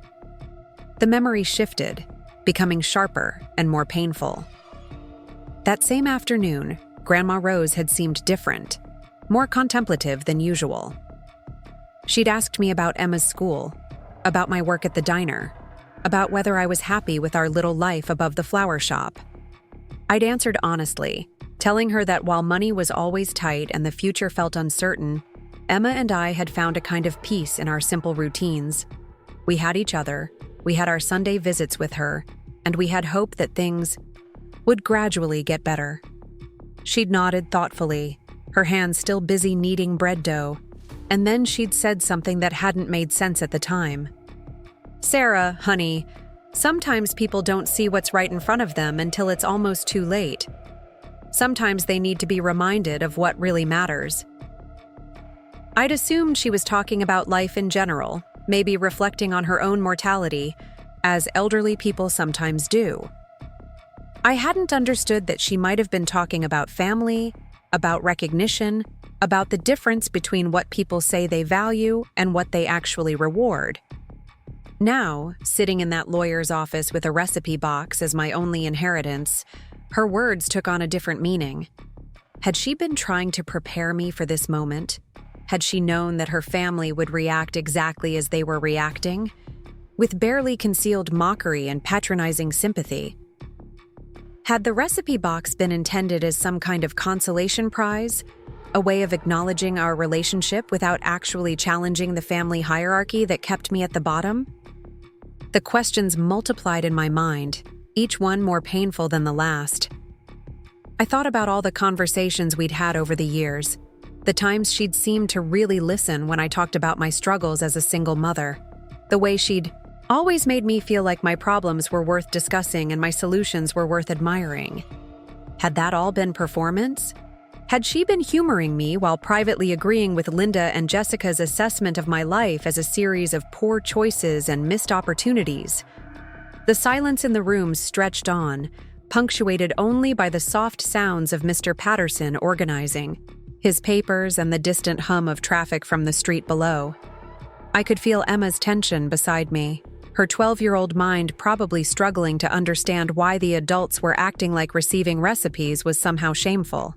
Speaker 1: The memory shifted, becoming sharper and more painful. That same afternoon, Grandma Rose had seemed different, more contemplative than usual. She'd asked me about Emma's school, about my work at the diner, about whether I was happy with our little life above the flower shop. I'd answered honestly, telling her that while money was always tight and the future felt uncertain, Emma and I had found a kind of peace in our simple routines. We had each other, we had our Sunday visits with her, and we had hope that things would gradually get better. She'd nodded thoughtfully, her hands still busy kneading bread dough, and then she'd said something that hadn't made sense at the time. "Sarah, honey, sometimes people don't see what's right in front of them until it's almost too late. Sometimes they need to be reminded of what really matters." I'd assumed she was talking about life in general, maybe reflecting on her own mortality, as elderly people sometimes do. I hadn't understood that she might have been talking about family, about recognition, about the difference between what people say they value and what they actually reward. Now, sitting in that lawyer's office with a recipe box as my only inheritance, her words took on a different meaning. Had she been trying to prepare me for this moment? Had she known that her family would react exactly as they were reacting, with barely concealed mockery and patronizing sympathy? Had the recipe box been intended as some kind of consolation prize, a way of acknowledging our relationship without actually challenging the family hierarchy that kept me at the bottom? The questions multiplied in my mind, each one more painful than the last. I thought about all the conversations we'd had over the years, the times she'd seemed to really listen when I talked about my struggles as a single mother, the way she'd always made me feel like my problems were worth discussing and my solutions were worth admiring. Had that all been performance? Had she been humoring me while privately agreeing with Linda and Jessica's assessment of my life as a series of poor choices and missed opportunities? The silence in the room stretched on, punctuated only by the soft sounds of Mr. Patterson organizing, his papers and the distant hum of traffic from the street below. I could feel Emma's tension beside me, her 12-year-old mind probably struggling to understand why the adults were acting like receiving recipes was somehow shameful.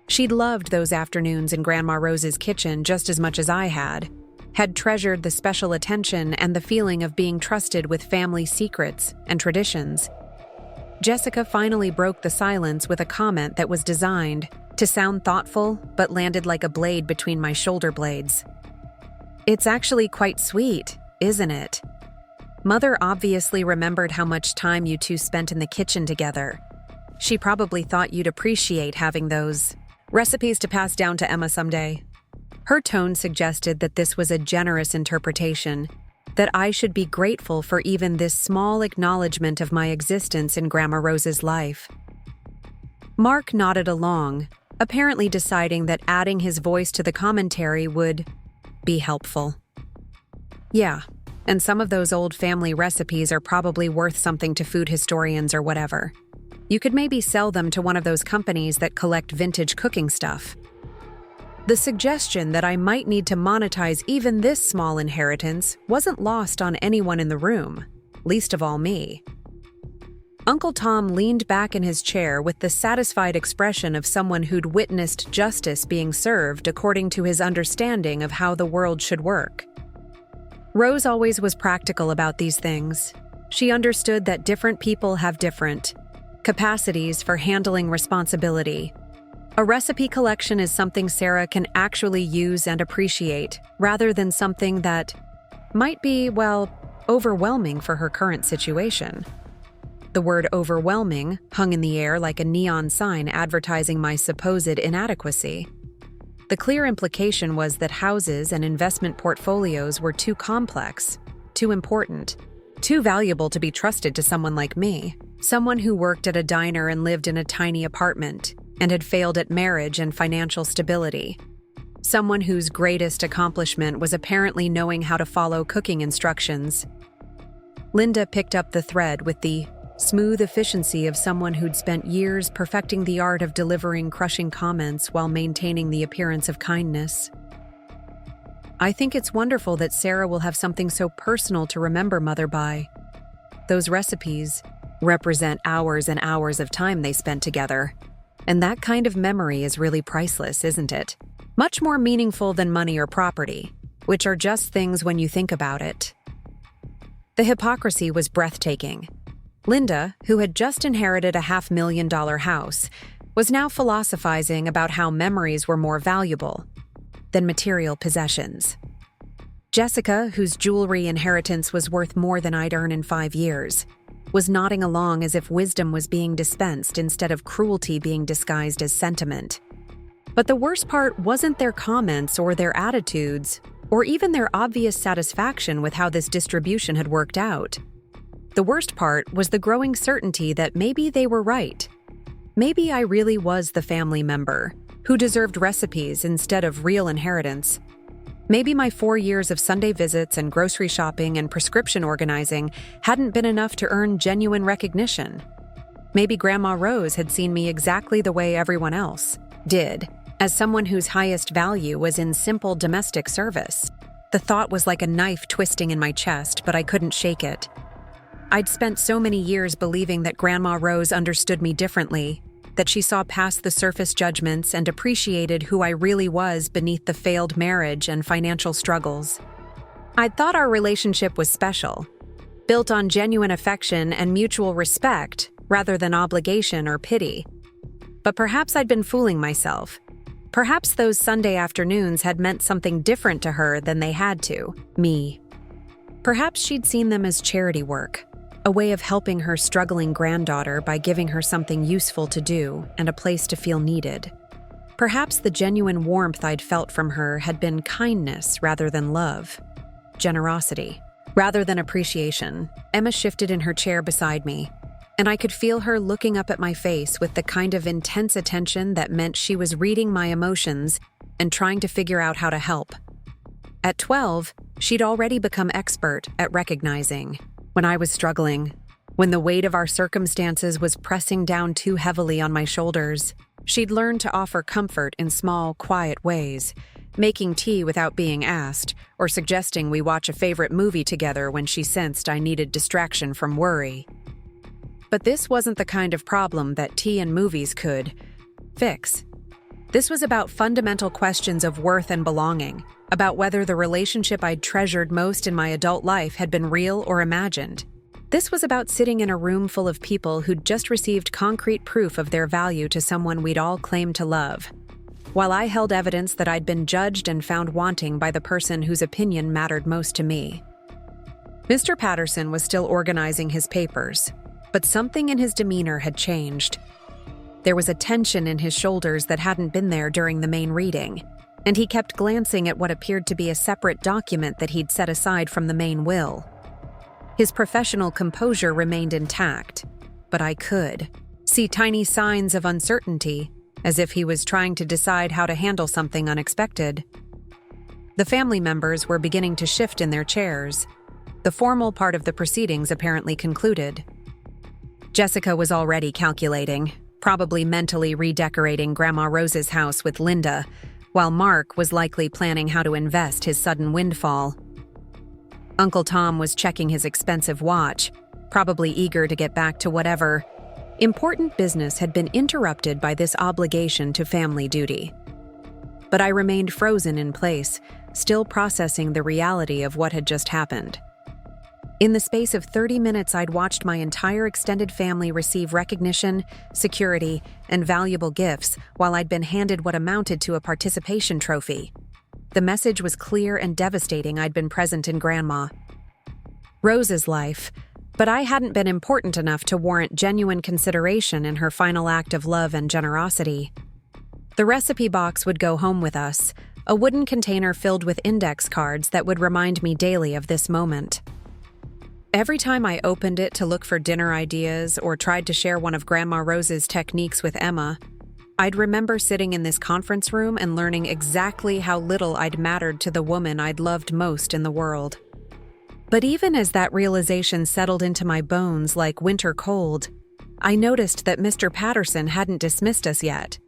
Speaker 1: She'd loved those afternoons in Grandma Rose's kitchen just as much as I had treasured the special attention and the feeling of being trusted with family secrets and traditions. Jessica finally broke the silence with a comment that was designed to sound thoughtful but landed like a blade between my shoulder blades. "It's actually quite sweet, isn't it? Mother obviously remembered how much time you two spent in the kitchen together. She probably thought you'd appreciate having those recipes to pass down to Emma someday." Her tone suggested that this was a generous interpretation, that I should be grateful for even this small acknowledgement of my existence in Grandma Rose's life. Mark nodded along, apparently deciding that adding his voice to the commentary would be helpful. "Yeah, and some of those old family recipes are probably worth something to food historians or whatever. You could maybe sell them to one of those companies that collect vintage cooking stuff." The suggestion that I might need to monetize even this small inheritance wasn't lost on anyone in the room, least of all me. Uncle Tom leaned back in his chair with the satisfied expression of someone who'd witnessed justice being served according to his understanding of how the world should work. Rose always was practical about these things. She understood that different people have different capacities for handling responsibility. A recipe collection is something Sarah can actually use and appreciate, rather than something that might be, well, overwhelming for her current situation. The word overwhelming hung in the air like a neon sign advertising my supposed inadequacy. The clear implication was that houses and investment portfolios were too complex, too important, too valuable to be trusted to someone like me, someone who worked at a diner and lived in a tiny apartment, and had failed at marriage and financial stability. Someone whose greatest accomplishment was apparently knowing how to follow cooking instructions. Linda picked up the thread with the smooth efficiency of someone who'd spent years perfecting the art of delivering crushing comments while maintaining the appearance of kindness. "I think it's wonderful that Sarah will have something so personal to remember Mother by. Those recipes represent hours and hours of time they spent together. And that kind of memory is really priceless, isn't it? Much more meaningful than money or property, which are just things when you think about it." The hypocrisy was breathtaking. Linda, who had just inherited a $500,000 house, was now philosophizing about how memories were more valuable than material possessions. Jessica, whose jewelry inheritance was worth more than I'd earn in 5 years, was nodding along as if wisdom was being dispensed instead of cruelty being disguised as sentiment. But the worst part wasn't their comments or their attitudes, or even their obvious satisfaction with how this distribution had worked out. The worst part was the growing certainty that maybe they were right. Maybe I really was the family member who deserved recipes instead of real inheritance. Maybe my 4 years of Sunday visits and grocery shopping and prescription organizing hadn't been enough to earn genuine recognition. Maybe Grandma Rose had seen me exactly the way everyone else did, as someone whose highest value was in simple domestic service. The thought was like a knife twisting in my chest, but I couldn't shake it. I'd spent so many years believing that Grandma Rose understood me differently, that she saw past the surface judgments and appreciated who I really was beneath the failed marriage and financial struggles. I'd thought our relationship was special, built on genuine affection and mutual respect rather than obligation or pity. But perhaps I'd been fooling myself. Perhaps those Sunday afternoons had meant something different to her than they had to me. Perhaps she'd seen them as charity work, a way of helping her struggling granddaughter by giving her something useful to do and a place to feel needed. Perhaps the genuine warmth I'd felt from her had been kindness rather than love, generosity rather than appreciation. Emma shifted in her chair beside me. and I could feel her looking up at my face with the kind of intense attention that meant she was reading my emotions and trying to figure out how to help. At 12, she'd already become expert at recognizing when I was struggling, when the weight of our circumstances was pressing down too heavily on my shoulders. She'd learned to offer comfort in small, quiet ways, making tea without being asked, or suggesting we watch a favorite movie together when she sensed I needed distraction from worry. But this wasn't the kind of problem that tea and movies could fix. This was about fundamental questions of worth and belonging, about whether the relationship I'd treasured most in my adult life had been real or imagined. This was about sitting in a room full of people who'd just received concrete proof of their value to someone we'd all claimed to love, while I held evidence that I'd been judged and found wanting by the person whose opinion mattered most to me. Mr. Patterson was still organizing his papers, but something in his demeanor had changed. There was a tension in his shoulders that hadn't been there during the main reading, and he kept glancing at what appeared to be a separate document that he'd set aside from the main will. His professional composure remained intact, but I could see tiny signs of uncertainty, as if he was trying to decide how to handle something unexpected. The family members were beginning to shift in their chairs. The formal part of the proceedings apparently concluded. Jessica was already calculating, probably mentally redecorating Grandma Rose's house with Linda, while Mark was likely planning how to invest his sudden windfall. Uncle Tom was checking his expensive watch, probably eager to get back to whatever important business had been interrupted by this obligation to family duty. But I remained frozen in place, still processing the reality of what had just happened. In the space of 30 minutes, I'd watched my entire extended family receive recognition, security, and valuable gifts, while I'd been handed what amounted to a participation trophy. The message was clear and devastating. I'd been present in Grandma Rose's life, but I hadn't been important enough to warrant genuine consideration in her final act of love and generosity. The recipe box would go home with us, a wooden container filled with index cards that would remind me daily of this moment. Every time I opened it to look for dinner ideas or tried to share one of Grandma Rose's techniques with Emma, I'd remember sitting in this conference room and learning exactly how little I'd mattered to the woman I'd loved most in the world. But even as that realization settled into my bones like winter cold, I noticed that Mr. Patterson hadn't dismissed us yet.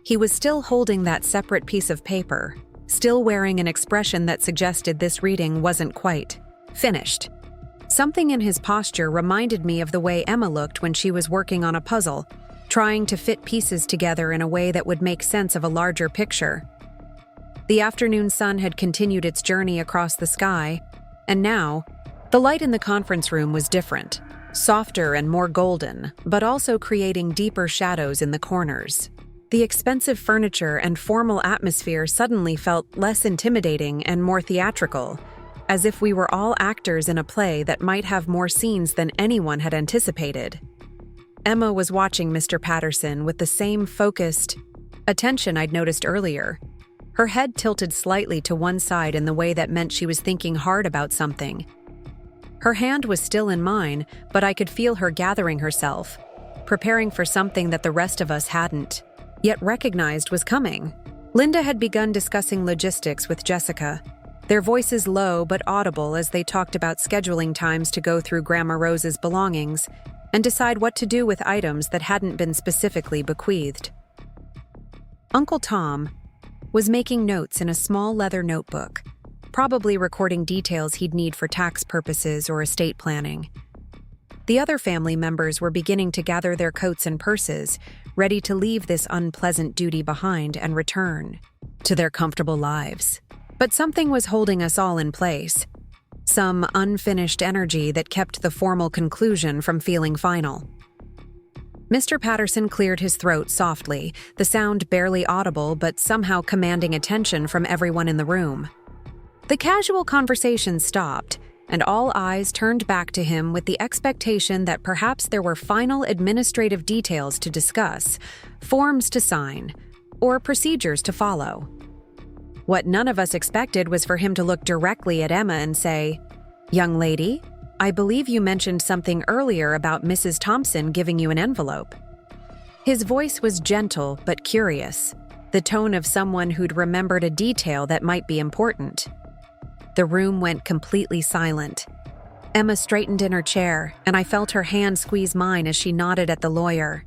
Speaker 1: He was still holding that separate piece of paper, still wearing an expression that suggested this reading wasn't quite finished. Something in his posture reminded me of the way Emma looked when she was working on a puzzle, trying to fit pieces together in a way that would make sense of a larger picture. The afternoon sun had continued its journey across the sky, and now, the light in the conference room was different, softer and more golden, but also creating deeper shadows in the corners. The expensive furniture and formal atmosphere suddenly felt less intimidating and more theatrical, as if we were all actors in a play that might have more scenes than anyone had anticipated. Emma was watching Mr. Patterson with the same focused attention I'd noticed earlier. Her head tilted slightly to one side in the way that meant she was thinking hard about something. Her hand was still in mine, but I could feel her gathering herself, preparing for something that the rest of us hadn't yet recognized was coming. Linda had begun discussing logistics with Jessica, their voices low but audible as they talked about scheduling times to go through Grandma Rose's belongings and decide what to do with items that hadn't been specifically bequeathed. Uncle Tom was making notes in a small leather notebook, probably recording details he'd need for tax purposes or estate planning. The other family members were beginning to gather their coats and purses, ready to leave this unpleasant duty behind and return to their comfortable lives. But something was holding us all in place, some unfinished energy that kept the formal conclusion from feeling final. Mr. Patterson cleared his throat softly, the sound barely audible but somehow commanding attention from everyone in the room. The casual conversation stopped, and all eyes turned back to him with the expectation that perhaps there were final administrative details to discuss, forms to sign, or procedures to follow. What none of us expected was for him to look directly at Emma and say, "Young lady, I believe you mentioned something earlier about Mrs. Thompson giving you an envelope." His voice was gentle but curious, the tone of someone who'd remembered a detail that might be important. The room went completely silent. Emma straightened in her chair, and I felt her hand squeeze mine as she nodded at the lawyer.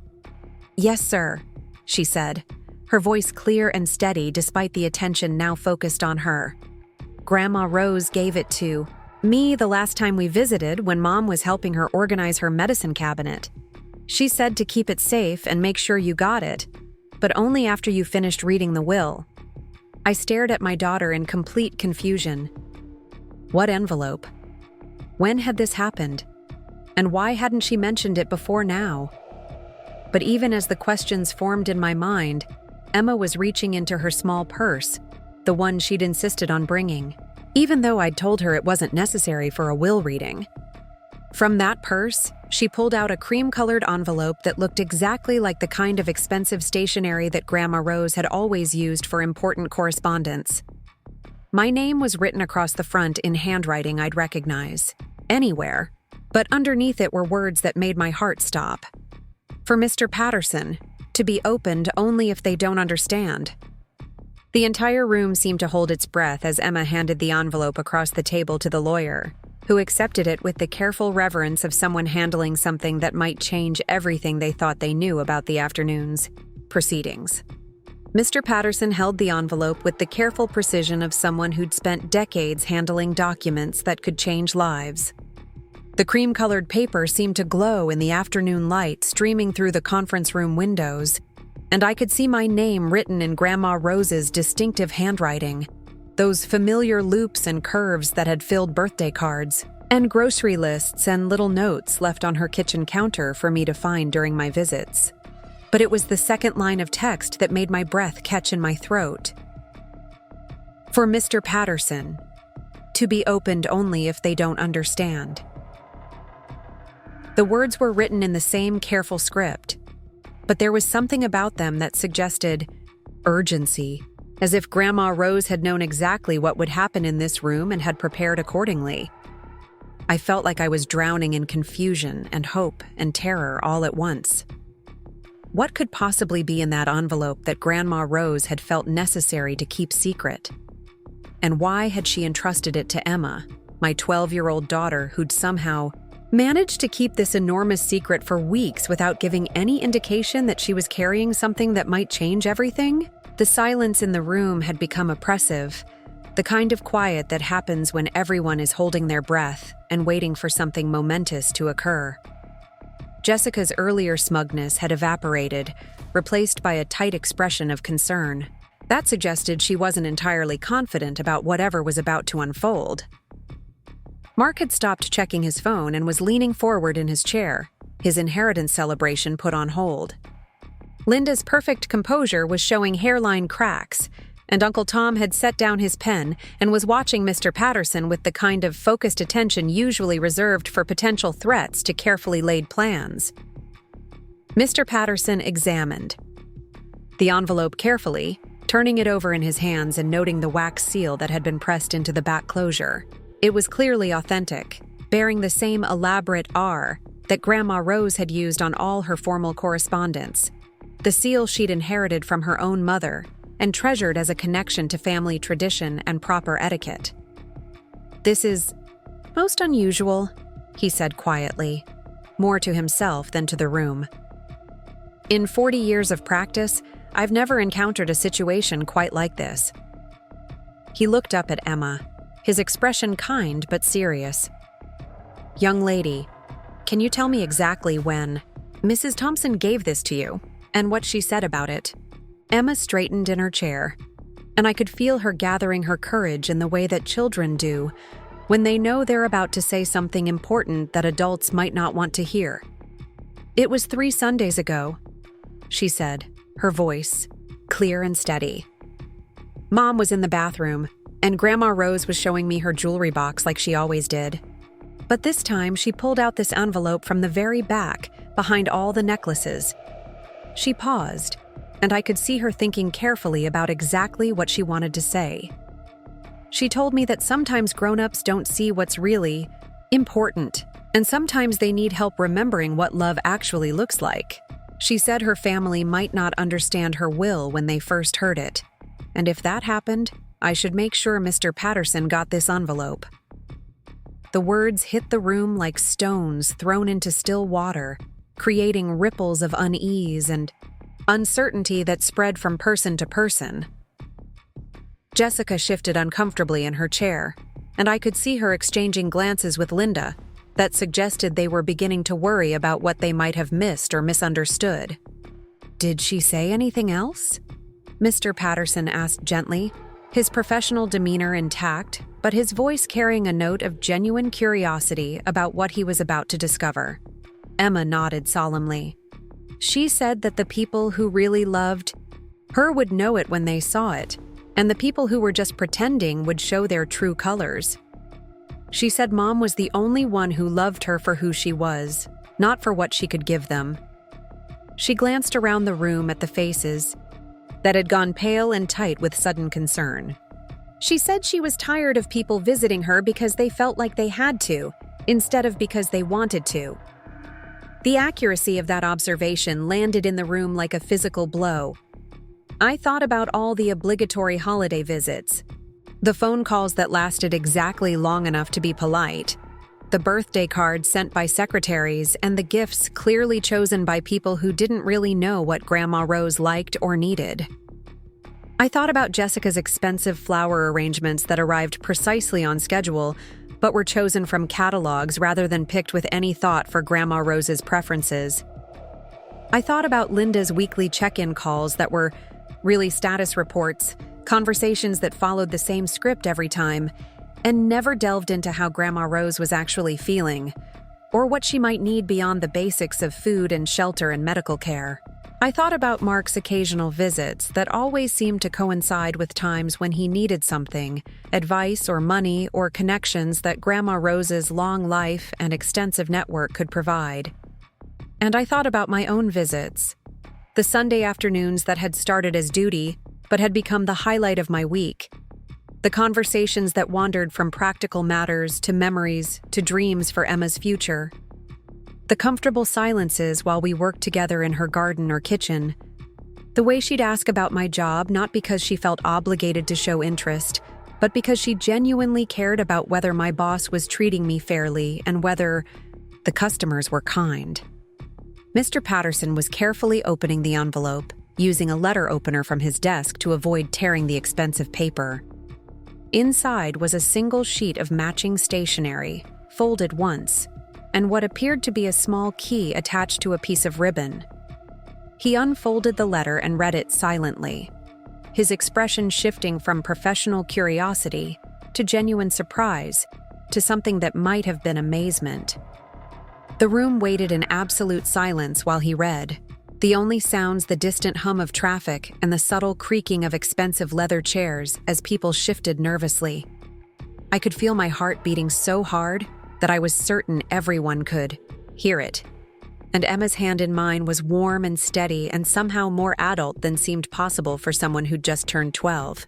Speaker 1: "Yes, sir," she said, her voice clear and steady despite the attention now focused on her. "Grandma Rose gave it to me the last time we visited when Mom was helping her organize her medicine cabinet. She said to keep it safe and make sure you got it, but only after you finished reading the will." I stared at my daughter in complete confusion. What envelope? When had this happened? And why hadn't she mentioned it before now? But even as the questions formed in my mind, Emma was reaching into her small purse, the one she'd insisted on bringing, even though I'd told her it wasn't necessary for a will reading. From that purse, she pulled out a cream-colored envelope that looked exactly like the kind of expensive stationery that Grandma Rose had always used for important correspondence. My name was written across the front in handwriting I'd recognize anywhere, but underneath it were words that made my heart stop. For Mr. Patterson, to be opened only if they don't understand. The entire room seemed to hold its breath as Emma handed the envelope across the table to the lawyer, who accepted it with the careful reverence of someone handling something that might change everything they thought they knew about the afternoon's proceedings. Mr. Patterson held the envelope with the careful precision of someone who'd spent decades handling documents that could change lives. The cream-colored paper seemed to glow in the afternoon light streaming through the conference room windows, and I could see my name written in Grandma Rose's distinctive handwriting, those familiar loops and curves that had filled birthday cards, and grocery lists and little notes left on her kitchen counter for me to find during my visits. But it was the second line of text that made my breath catch in my throat. For Mr. Patterson, to be opened only if they don't understand. The words were written in the same careful script, but there was something about them that suggested urgency, as if Grandma Rose had known exactly what would happen in this room and had prepared accordingly. I felt like I was drowning in confusion and hope and terror all at once. What could possibly be in that envelope that Grandma Rose had felt necessary to keep secret? And why had she entrusted it to Emma, my 12-year-old daughter who'd somehow managed to keep this enormous secret for weeks without giving any indication that she was carrying something that might change everything? The silence in the room had become oppressive, the kind of quiet that happens when everyone is holding their breath and waiting for something momentous to occur. Jessica's earlier smugness had evaporated, replaced by a tight expression of concern. That suggested she wasn't entirely confident about whatever was about to unfold. Mark had stopped checking his phone and was leaning forward in his chair, his inheritance celebration put on hold. Linda's perfect composure was showing hairline cracks, and Uncle Tom had set down his pen and was watching Mr. Patterson with the kind of focused attention usually reserved for potential threats to carefully laid plans. Mr. Patterson examined the envelope carefully, turning it over in his hands and noting the wax seal that had been pressed into the back closure. It was clearly authentic, bearing the same elaborate R that Grandma Rose had used on all her formal correspondence, the seal she'd inherited from her own mother and treasured as a connection to family tradition and proper etiquette. "This is most unusual," he said quietly, more to himself than to the room. "In 40 years of practice, I've never encountered a situation quite like this." He looked up at Emma, his expression kind but serious. "Young lady, can you tell me exactly when Mrs. Thompson gave this to you, and what she said about it?" Emma straightened in her chair, and I could feel her gathering her courage in the way that children do when they know they're about to say something important that adults might not want to hear. "It was 3 Sundays ago," she said, her voice clear and steady. "Mom was in the bathroom, and Grandma Rose was showing me her jewelry box like she always did. But this time she pulled out this envelope from the very back, behind all the necklaces." She paused, and I could see her thinking carefully about exactly what she wanted to say. "She told me that sometimes grown-ups don't see what's really important, and sometimes they need help remembering what love actually looks like. She said her family might not understand her will when they first heard it, and if that happened, I should make sure Mr. Patterson got this envelope. The words hit the room like stones thrown into still water, creating ripples of unease and uncertainty that spread from person to person. Jessica shifted uncomfortably in her chair, and I could see her exchanging glances with Linda that suggested they were beginning to worry about what they might have missed or misunderstood. "Did she say anything else?" Mr. Patterson asked gently, his professional demeanor intact, but his voice carrying a note of genuine curiosity about what he was about to discover. Emma nodded solemnly. "She said that the people who really loved her would know it when they saw it, and the people who were just pretending would show their true colors. She said Mom was the only one who loved her for who she was, not for what she could give them." She glanced around the room at the faces that had gone pale and tight with sudden concern. She said she was tired of people visiting her because they felt like they had to, instead of because they wanted to. The accuracy of that observation landed in the room like a physical blow. I thought about all the obligatory holiday visits, the phone calls that lasted exactly long enough to be polite, the birthday cards sent by secretaries, and the gifts clearly chosen by people who didn't really know what Grandma Rose liked or needed. I thought about Jessica's expensive flower arrangements that arrived precisely on schedule, but were chosen from catalogs rather than picked with any thought for Grandma Rose's preferences. I thought about Linda's weekly check-in calls that were really status reports, conversations that followed the same script every time, and never delved into how Grandma Rose was actually feeling, or what she might need beyond the basics of food and shelter and medical care. I thought about Mark's occasional visits that always seemed to coincide with times when he needed something, advice or money or connections that Grandma Rose's long life and extensive network could provide. And I thought about my own visits, the Sunday afternoons that had started as duty but had become the highlight of my week, the conversations that wandered from practical matters to memories to dreams for Emma's future, the comfortable silences while we worked together in her garden or kitchen, the way she'd ask about my job not because she felt obligated to show interest, but because she genuinely cared about whether my boss was treating me fairly and whether the customers were kind. Mr. Patterson was carefully opening the envelope, using a letter opener from his desk to avoid tearing the expensive paper. Inside was a single sheet of matching stationery, folded once, and what appeared to be a small key attached to a piece of ribbon. He unfolded the letter and read it silently, his expression shifting from professional curiosity to genuine surprise to something that might have been amazement. The room waited in absolute silence while he read, the only sounds the distant hum of traffic and the subtle creaking of expensive leather chairs as people shifted nervously. I could feel my heart beating so hard that I was certain everyone could hear it. And Emma's hand in mine was warm and steady and somehow more adult than seemed possible for someone who'd just turned 12.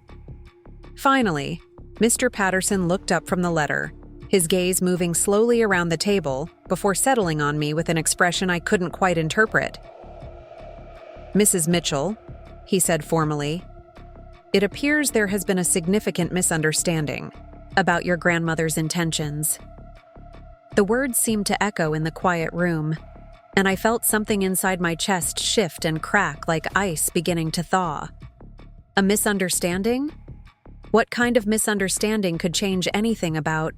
Speaker 1: Finally, Mr. Patterson looked up from the letter, his gaze moving slowly around the table before settling on me with an expression I couldn't quite interpret. "Mrs. Mitchell," he said formally, "it appears there has been a significant misunderstanding about your grandmother's intentions." The words seemed to echo in the quiet room, and I felt something inside my chest shift and crack like ice beginning to thaw. A misunderstanding? What kind of misunderstanding could change anything about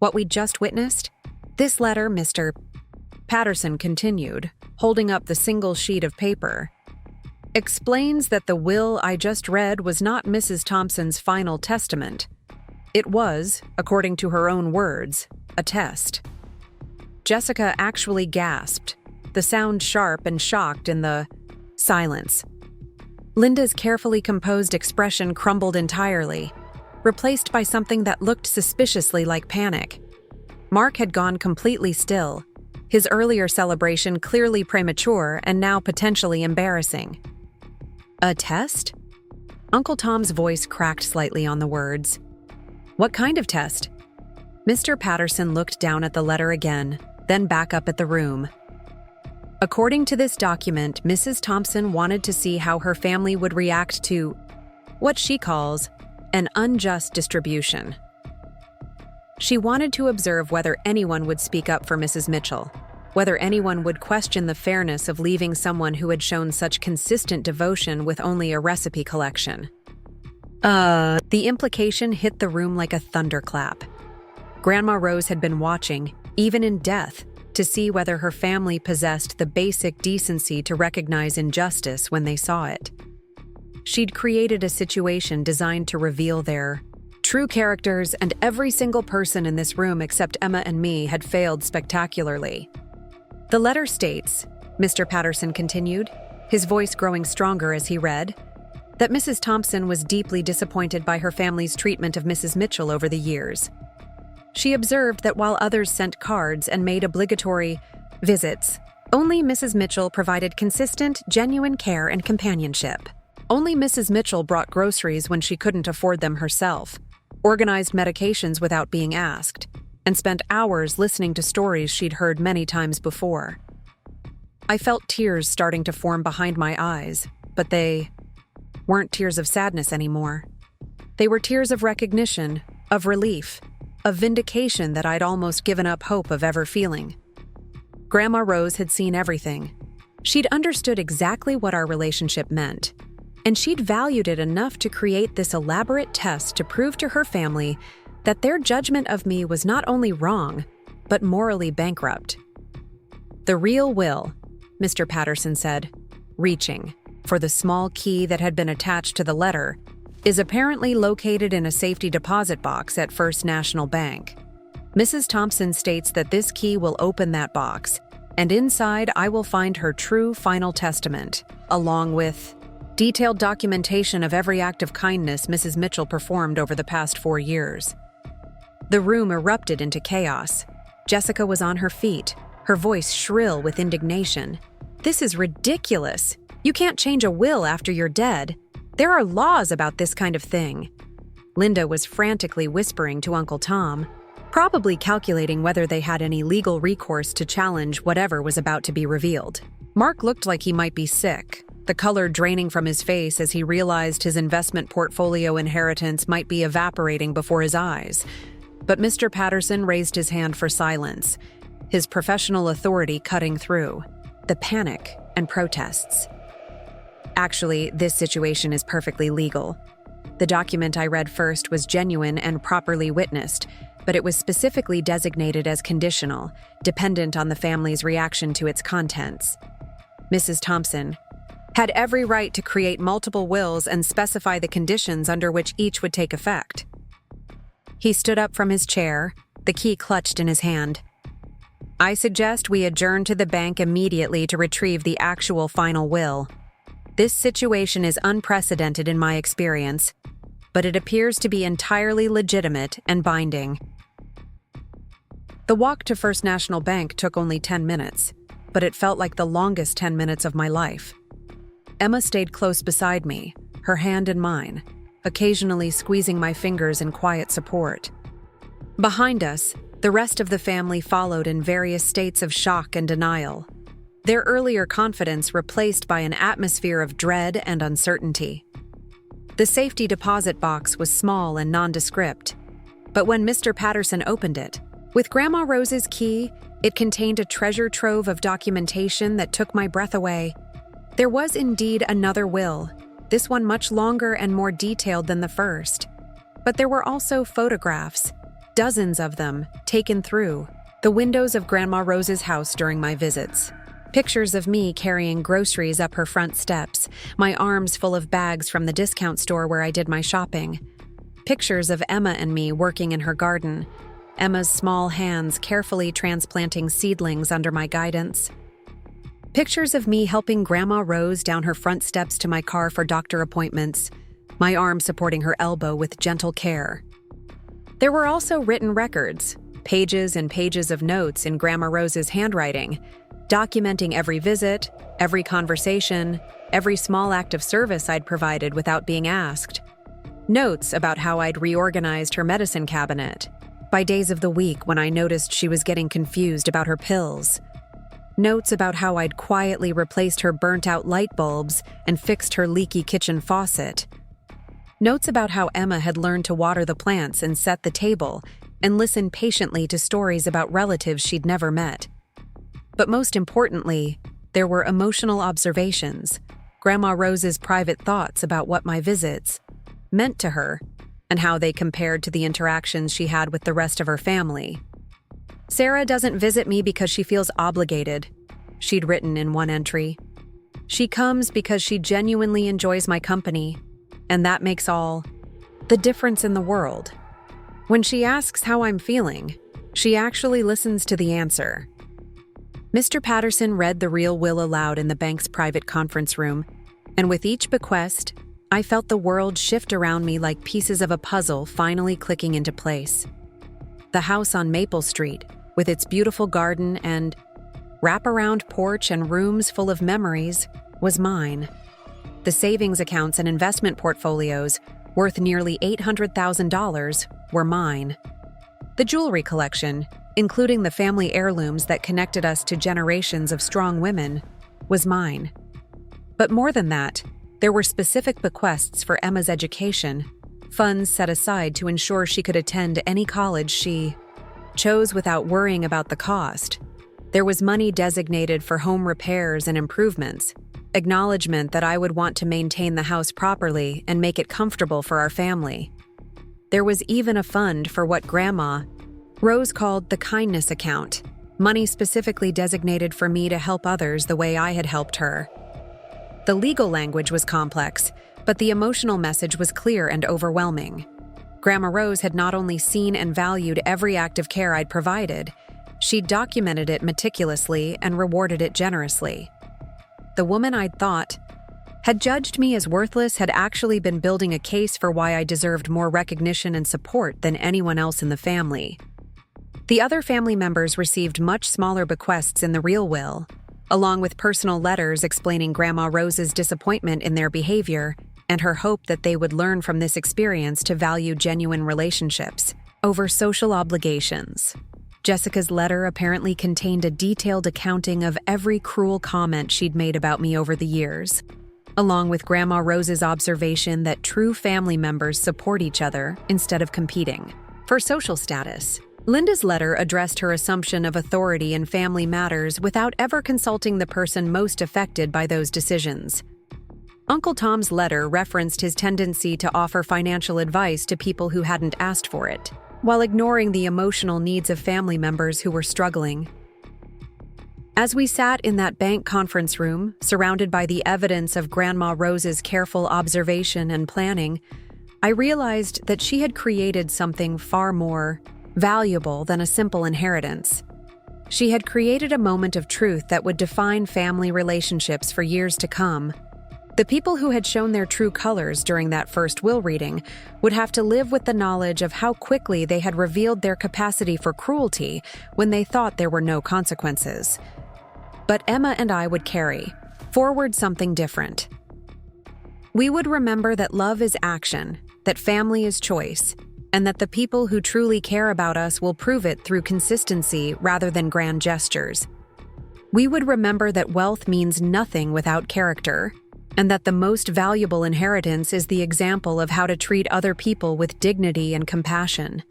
Speaker 1: what we'd just witnessed? "This letter," Mr. Patterson continued, holding up the single sheet of paper, "explains that the will I just read was not Mrs. Thompson's final testament. It was, according to her own words, a test." Jessica actually gasped, the sound sharp and shocked in the silence. Linda's carefully composed expression crumbled entirely, replaced by something that looked suspiciously like panic. Mark had gone completely still, his earlier celebration clearly premature and now potentially embarrassing. "A test?" Uncle Tom's voice cracked slightly on the words. "What kind of test?" Mr. Patterson looked down at the letter again, then back up at the room. According to this document, Mrs. Thompson wanted to see how her family would react to what she calls an unjust distribution. She wanted to observe whether anyone would speak up for Mrs. Mitchell, whether anyone would question the fairness of leaving someone who had shown such consistent devotion with only a recipe collection. The implication hit the room like a thunderclap. Grandma Rose had been watching, even in death, to see whether her family possessed the basic decency to recognize injustice when they saw it. She'd created a situation designed to reveal their true characters, and every single person in this room except Emma and me had failed spectacularly. The letter states, Mr. Patterson continued, his voice growing stronger as he read, that Mrs. Thompson was deeply disappointed by her family's treatment of Mrs. Mitchell over the years. She observed that while others sent cards and made obligatory visits, only Mrs. Mitchell provided consistent, genuine care and companionship. Only Mrs. Mitchell brought groceries when she couldn't afford them herself, organized medications without being asked, and spent hours listening to stories she'd heard many times before. I felt tears starting to form behind my eyes, but they weren't tears of sadness anymore. They were tears of recognition, of relief, of vindication that I'd almost given up hope of ever feeling. Grandma Rose had seen everything. She'd understood exactly what our relationship meant, and she'd valued it enough to create this elaborate test to prove to her family that their judgment of me was not only wrong, but morally bankrupt. The real will, Mr. Patterson said, reaching for the small key that had been attached to the letter, is apparently located in a safety deposit box at First National Bank. Mrs. Thompson states that this key will open that box, and inside I will find her true final testament, along with detailed documentation of every act of kindness Mrs. Mitchell performed over the past 4 years. The room erupted into chaos. Jessica was on her feet, her voice shrill with indignation. "This is ridiculous. You can't change a will after you're dead. There are laws about this kind of thing." Linda was frantically whispering to Uncle Tom, probably calculating whether they had any legal recourse to challenge whatever was about to be revealed. Mark looked like he might be sick, the color draining from his face as he realized his investment portfolio inheritance might be evaporating before his eyes. But Mr. Patterson raised his hand for silence, his professional authority cutting through the panic and protests. "Actually, this situation is perfectly legal. The document I read first was genuine and properly witnessed, but it was specifically designated as conditional, dependent on the family's reaction to its contents. Mrs. Thompson had every right to create multiple wills and specify the conditions under which each would take effect." He stood up from his chair, the key clutched in his hand. "I suggest we adjourn to the bank immediately to retrieve the actual final will. This situation is unprecedented in my experience, but it appears to be entirely legitimate and binding." The walk to First National Bank took only 10 minutes, but it felt like the longest 10 minutes of my life. Emma stayed close beside me, her hand in mine, occasionally squeezing my fingers in quiet support. Behind us, the rest of the family followed in various states of shock and denial, their earlier confidence replaced by an atmosphere of dread and uncertainty. The safety deposit box was small and nondescript, but when Mr. Patterson opened it, with Grandma Rose's key, it contained a treasure trove of documentation that took my breath away. There was indeed another will, this one much longer and more detailed than the first. But there were also photographs, dozens of them, taken through the windows of Grandma Rose's house during my visits. Pictures of me carrying groceries up her front steps, my arms full of bags from the discount store where I did my shopping. Pictures of Emma and me working in her garden, Emma's small hands carefully transplanting seedlings under my guidance. Pictures of me helping Grandma Rose down her front steps to my car for doctor appointments, my arm supporting her elbow with gentle care. There were also written records, pages and pages of notes in Grandma Rose's handwriting, documenting every visit, every conversation, every small act of service I'd provided without being asked. Notes about how I'd reorganized her medicine cabinet, by days of the week when I noticed she was getting confused about her pills, notes about how I'd quietly replaced her burnt-out light bulbs and fixed her leaky kitchen faucet, notes about how Emma had learned to water the plants and set the table and listen patiently to stories about relatives she'd never met. But most importantly, there were emotional observations, Grandma Rose's private thoughts about what my visits meant to her and how they compared to the interactions she had with the rest of her family. "Sarah doesn't visit me because she feels obligated," she'd written in one entry. "She comes because she genuinely enjoys my company, and that makes all the difference in the world. When she asks how I'm feeling, she actually listens to the answer." Mr. Patterson read the real will aloud in the bank's private conference room, and with each bequest, I felt the world shift around me like pieces of a puzzle finally clicking into place. The house on Maple Street, with its beautiful garden and wraparound porch and rooms full of memories, was mine. The savings accounts and investment portfolios, worth nearly $800,000, were mine. The jewelry collection, including the family heirlooms that connected us to generations of strong women, was mine. But more than that, there were specific bequests for Emma's education, funds set aside to ensure she could attend any college she chose without worrying about the cost. There was money designated for home repairs and improvements, acknowledgement that I would want to maintain the house properly and make it comfortable for our family. There was even a fund for what Grandma Rose called the kindness account, money specifically designated for me to help others the way I had helped her. The legal language was complex, but the emotional message was clear and overwhelming. Grandma Rose had not only seen and valued every act of care I'd provided, she'd documented it meticulously and rewarded it generously. The woman I'd thought had judged me as worthless had actually been building a case for why I deserved more recognition and support than anyone else in the family. The other family members received much smaller bequests in the real will, along with personal letters explaining Grandma Rose's disappointment in their behavior and her hope that they would learn from this experience to value genuine relationships over social obligations. Jessica's letter apparently contained a detailed accounting of every cruel comment she'd made about me over the years, along with Grandma Rose's observation that true family members support each other instead of competing for social status. Linda's letter addressed her assumption of authority in family matters without ever consulting the person most affected by those decisions. Uncle Tom's letter referenced his tendency to offer financial advice to people who hadn't asked for it, while ignoring the emotional needs of family members who were struggling. As we sat in that bank conference room, surrounded by the evidence of Grandma Rose's careful observation and planning, I realized that she had created something far more valuable than a simple inheritance. She had created a moment of truth that would define family relationships for years to come. The people who had shown their true colors during that first will reading would have to live with the knowledge of how quickly they had revealed their capacity for cruelty when they thought there were no consequences. But Emma and I would carry forward something different. We would remember that love is action, that family is choice, and that the people who truly care about us will prove it through consistency rather than grand gestures. We would remember that wealth means nothing without character, and that the most valuable inheritance is the example of how to treat other people with dignity and compassion.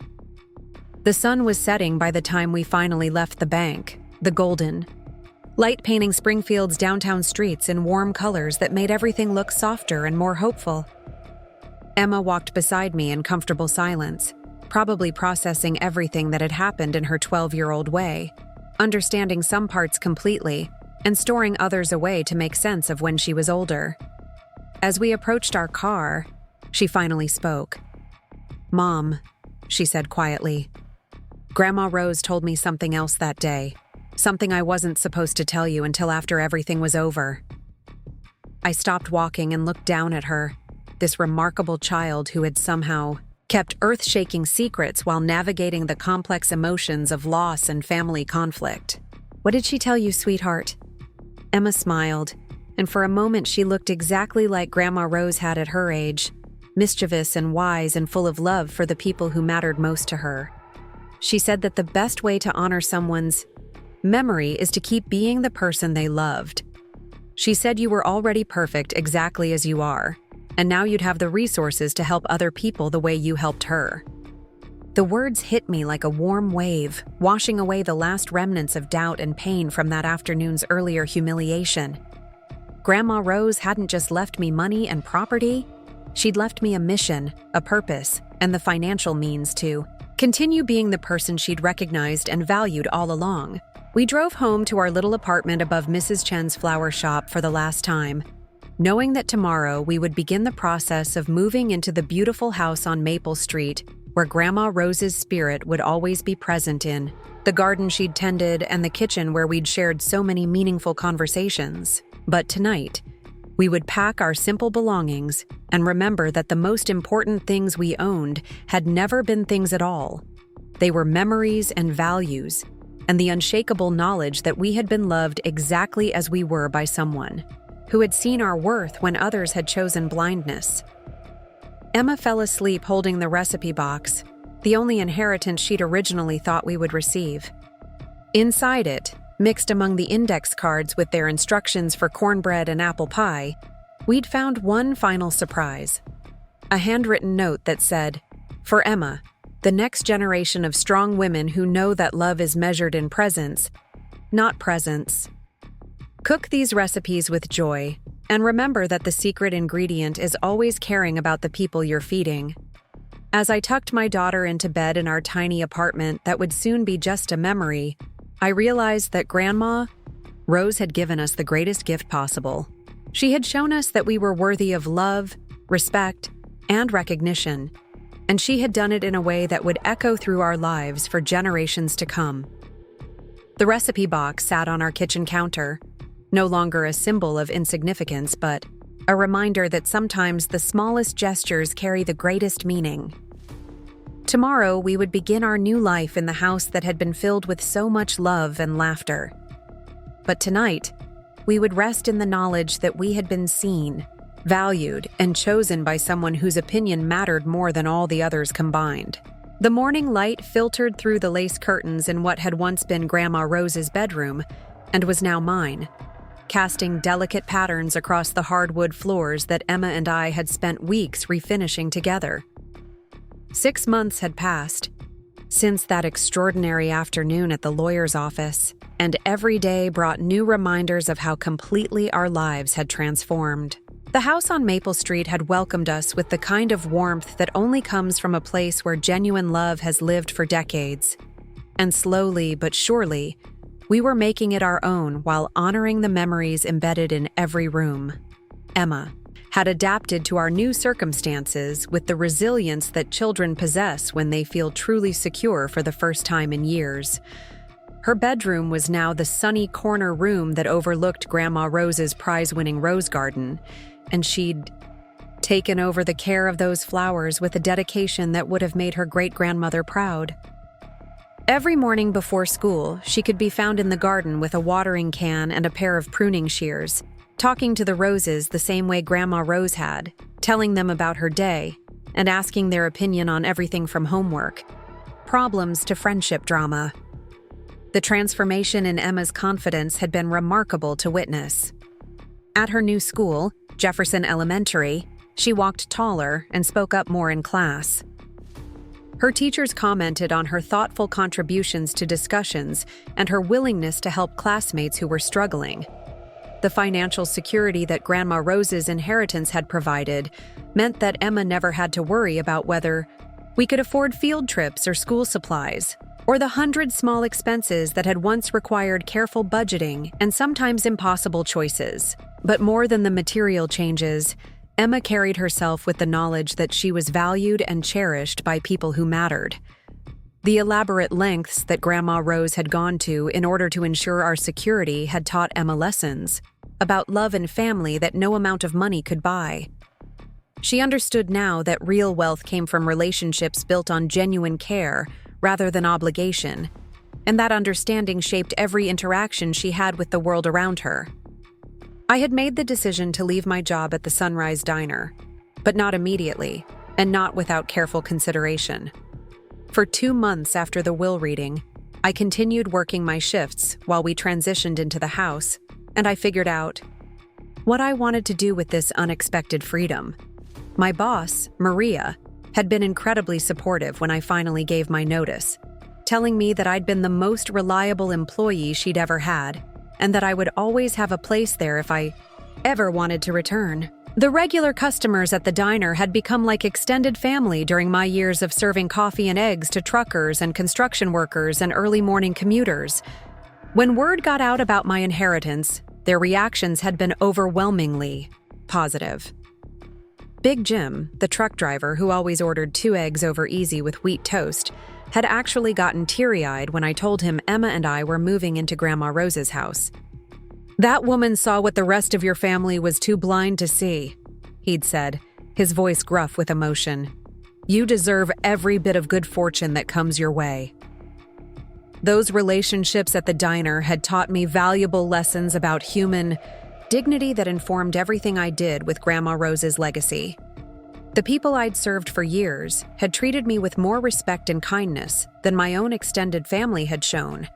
Speaker 1: The sun was setting by the time we finally left the bank, the golden light painting Springfield's downtown streets in warm colors that made everything look softer and more hopeful. Emma walked beside me in comfortable silence, probably processing everything that had happened in her 12-year-old way, understanding some parts completely, and storing others away to make sense of when she was older. As we approached our car, she finally spoke. "Mom," she said quietly, "Grandma Rose told me something else that day, something I wasn't supposed to tell you until after everything was over." I stopped walking and looked down at her, this remarkable child who had somehow kept earth-shaking secrets while navigating the complex emotions of loss and family conflict. "What did she tell you, sweetheart?" Emma smiled, and for a moment she looked exactly like Grandma Rose had at her age, mischievous and wise and full of love for the people who mattered most to her. she said that the best way to honor someone's memory is to keep being the person they loved. She said you were already perfect exactly as you are, and now you'd have the resources to help other people the way you helped her. The words hit me like a warm wave, washing away the last remnants of doubt and pain from that afternoon's earlier humiliation. Grandma Rose hadn't just left me money and property, she'd left me a mission, a purpose, and the financial means to continue being the person she'd recognized and valued all along. We drove home to our little apartment above Mrs. Chen's flower shop for the last time, knowing that tomorrow we would begin the process of moving into the beautiful house on Maple Street where Grandma Rose's spirit would always be present in, the garden she'd tended and the kitchen where we'd shared so many meaningful conversations. But tonight, we would pack our simple belongings and remember that the most important things we owned had never been things at all. They were memories and values, and the unshakable knowledge that we had been loved exactly as we were by someone who had seen our worth when others had chosen blindness. Emma fell asleep holding the recipe box, the only inheritance she'd originally thought we would receive. Inside it, mixed among the index cards with their instructions for cornbread and apple pie, we'd found one final surprise. A handwritten note that said, "For Emma, the next generation of strong women who know that love is measured in presence, not presents. Cook these recipes with joy, and remember that the secret ingredient is always caring about the people you're feeding." As I tucked my daughter into bed in our tiny apartment that would soon be just a memory, I realized that Grandma Rose had given us the greatest gift possible. She had shown us that we were worthy of love, respect, and recognition, and she had done it in a way that would echo through our lives for generations to come. The recipe box sat on our kitchen counter, no longer a symbol of insignificance, but a reminder that sometimes the smallest gestures carry the greatest meaning. Tomorrow, we would begin our new life in the house that had been filled with so much love and laughter. But tonight, we would rest in the knowledge that we had been seen, valued, and chosen by someone whose opinion mattered more than all the others combined. The morning light filtered through the lace curtains in what had once been Grandma Rose's bedroom and was now mine, casting delicate patterns across the hardwood floors that Emma and I had spent weeks refinishing together. 6 months had passed since that extraordinary afternoon at the lawyer's office, and every day brought new reminders of how completely our lives had transformed. The house on Maple Street had welcomed us with the kind of warmth that only comes from a place where genuine love has lived for decades. And slowly but surely, we were making it our own while honoring the memories embedded in every room. Emma had adapted to our new circumstances with the resilience that children possess when they feel truly secure for the first time in years. Her bedroom was now the sunny corner room that overlooked Grandma Rose's prize-winning rose garden, and she'd taken over the care of those flowers with a dedication that would have made her great-grandmother proud. Every morning before school, she could be found in the garden with a watering can and a pair of pruning shears, talking to the roses the same way Grandma Rose had, telling them about her day, and asking their opinion on everything from homework, problems to friendship drama. The transformation in Emma's confidence had been remarkable to witness. At her new school, Jefferson Elementary, she walked taller and spoke up more in class. Her teachers commented on her thoughtful contributions to discussions and her willingness to help classmates who were struggling. The financial security that Grandma Rose's inheritance had provided meant that Emma never had to worry about whether we could afford field trips or school supplies, or the 100 small expenses that had once required careful budgeting and sometimes impossible choices. But more than the material changes, Emma carried herself with the knowledge that she was valued and cherished by people who mattered. The elaborate lengths that Grandma Rose had gone to in order to ensure our security had taught Emma lessons about love and family that no amount of money could buy. She understood now that real wealth came from relationships built on genuine care rather than obligation, and that understanding shaped every interaction she had with the world around her. I had made the decision to leave my job at the Sunrise Diner, but not immediately, and not without careful consideration. For 2 months after the will reading, I continued working my shifts while we transitioned into the house, and I figured out what I wanted to do with this unexpected freedom. My boss, Maria, had been incredibly supportive when I finally gave my notice, telling me that I'd been the most reliable employee she'd ever had, and that I would always have a place there if I ever wanted to return. The regular customers at the diner had become like extended family during my years of serving coffee and eggs to truckers and construction workers and early morning commuters. When word got out about my inheritance, their reactions had been overwhelmingly positive. Big Jim, the truck driver who always ordered 2 eggs over easy with wheat toast, had actually gotten teary-eyed when I told him Emma and I were moving into Grandma Rose's house. "That woman saw what the rest of your family was too blind to see," he'd said, his voice gruff with emotion. "You deserve every bit of good fortune that comes your way." Those relationships at the diner had taught me valuable lessons about human dignity that informed everything I did with Grandma Rose's legacy. The people I'd served for years had treated me with more respect and kindness than my own extended family had shown,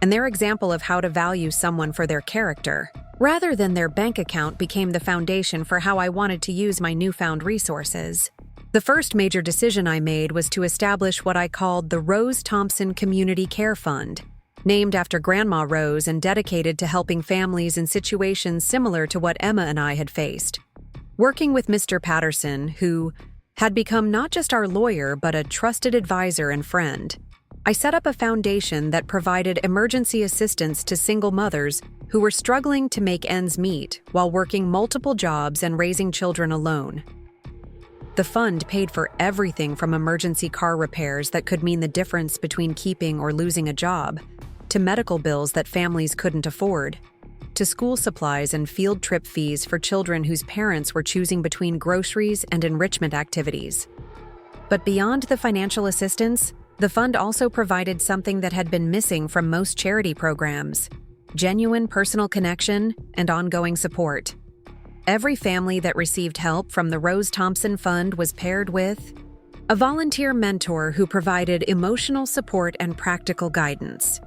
Speaker 1: and their example of how to value someone for their character, rather than their bank account, became the foundation for how I wanted to use my newfound resources. The first major decision I made was to establish what I called the Rose Thompson Community Care Fund, named after Grandma Rose and dedicated to helping families in situations similar to what Emma and I had faced. Working with Mr. Patterson, who had become not just our lawyer but a trusted advisor and friend, I set up a foundation that provided emergency assistance to single mothers who were struggling to make ends meet while working multiple jobs and raising children alone. The fund paid for everything from emergency car repairs that could mean the difference between keeping or losing a job, to medical bills that families couldn't afford, to school supplies and field trip fees for children whose parents were choosing between groceries and enrichment activities. But beyond the financial assistance, the fund also provided something that had been missing from most charity programs: genuine personal connection and ongoing support. Every family that received help from the Rose Thompson Fund was paired with a volunteer mentor who provided emotional support and practical guidance.